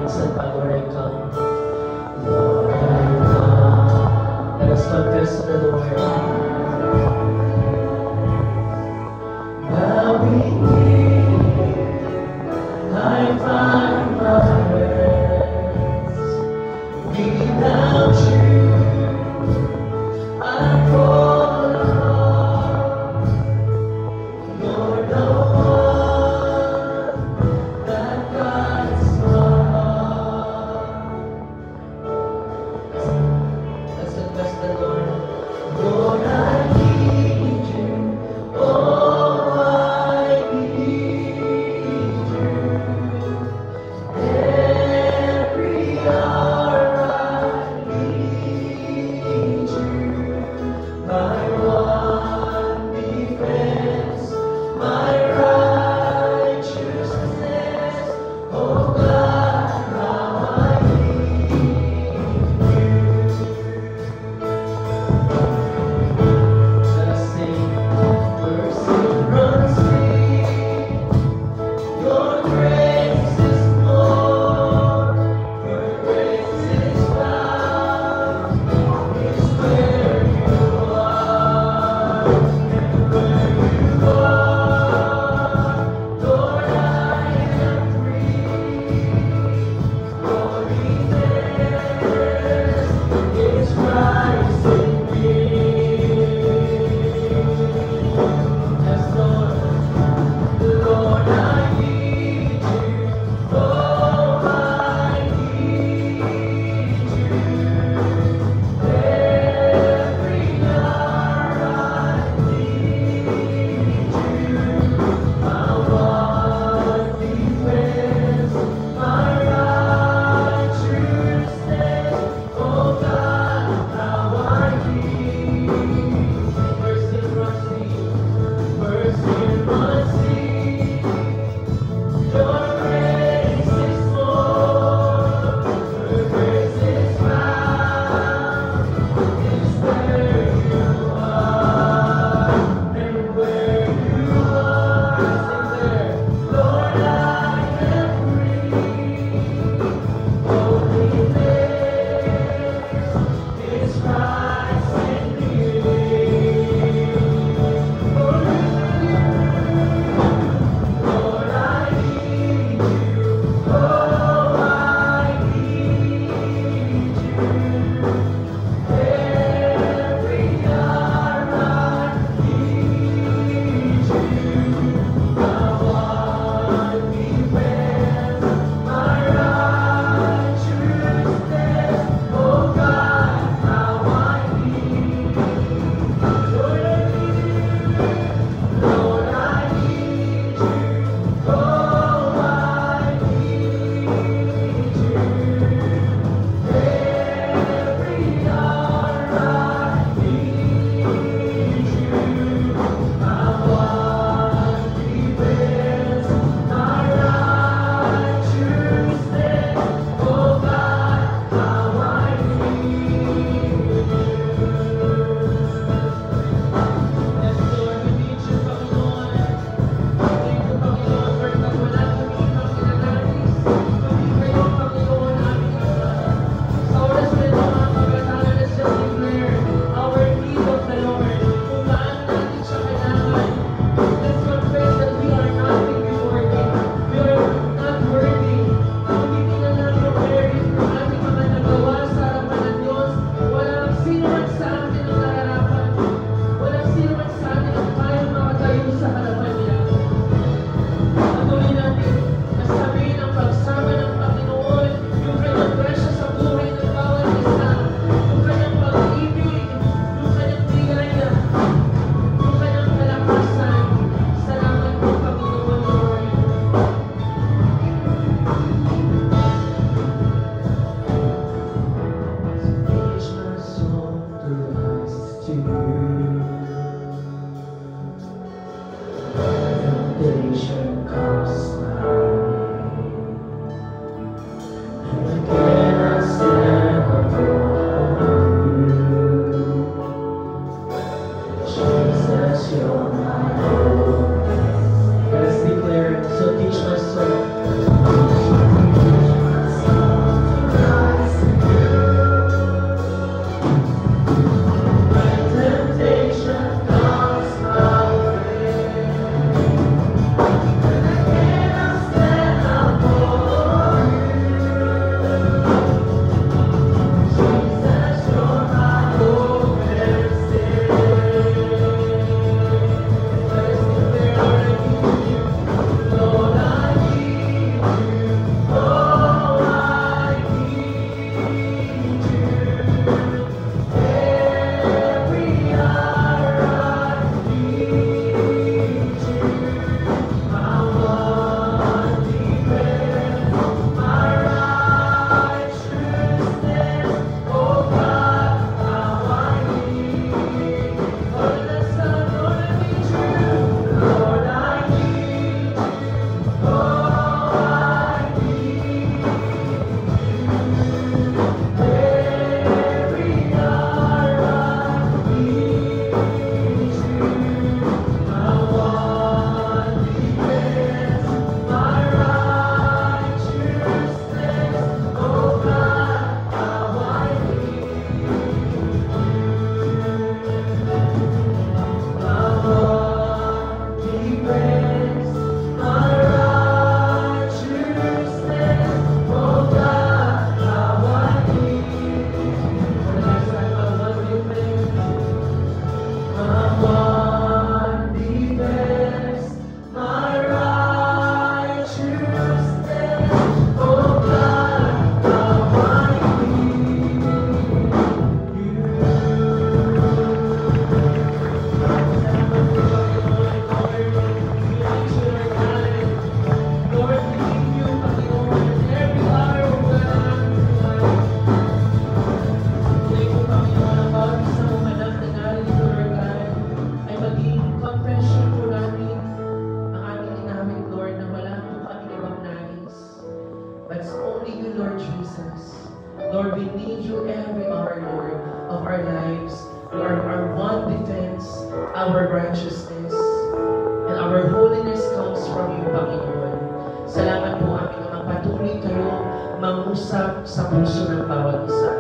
A: but it's only you, Lord Jesus. Lord, we need you every hour, Lord, of our lives. You are our one defense, our righteousness, and our holiness comes from you, Panginoon. Salamat po, aming Ama. Patuloy kayo mangusap sa puso ng bawat isa.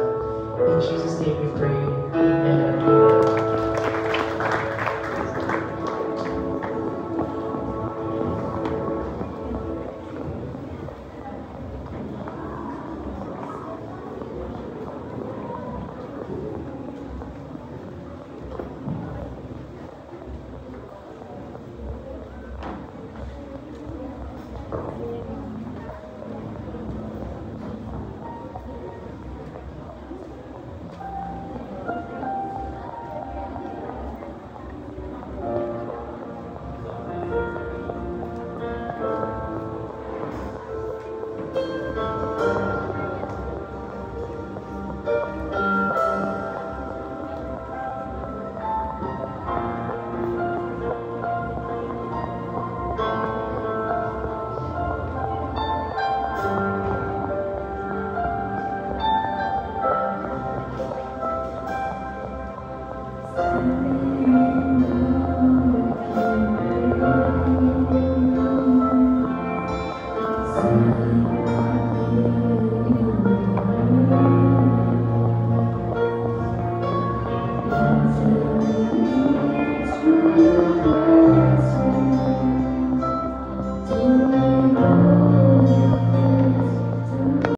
A: In Jesus' name we pray. Amen.
B: Thank you.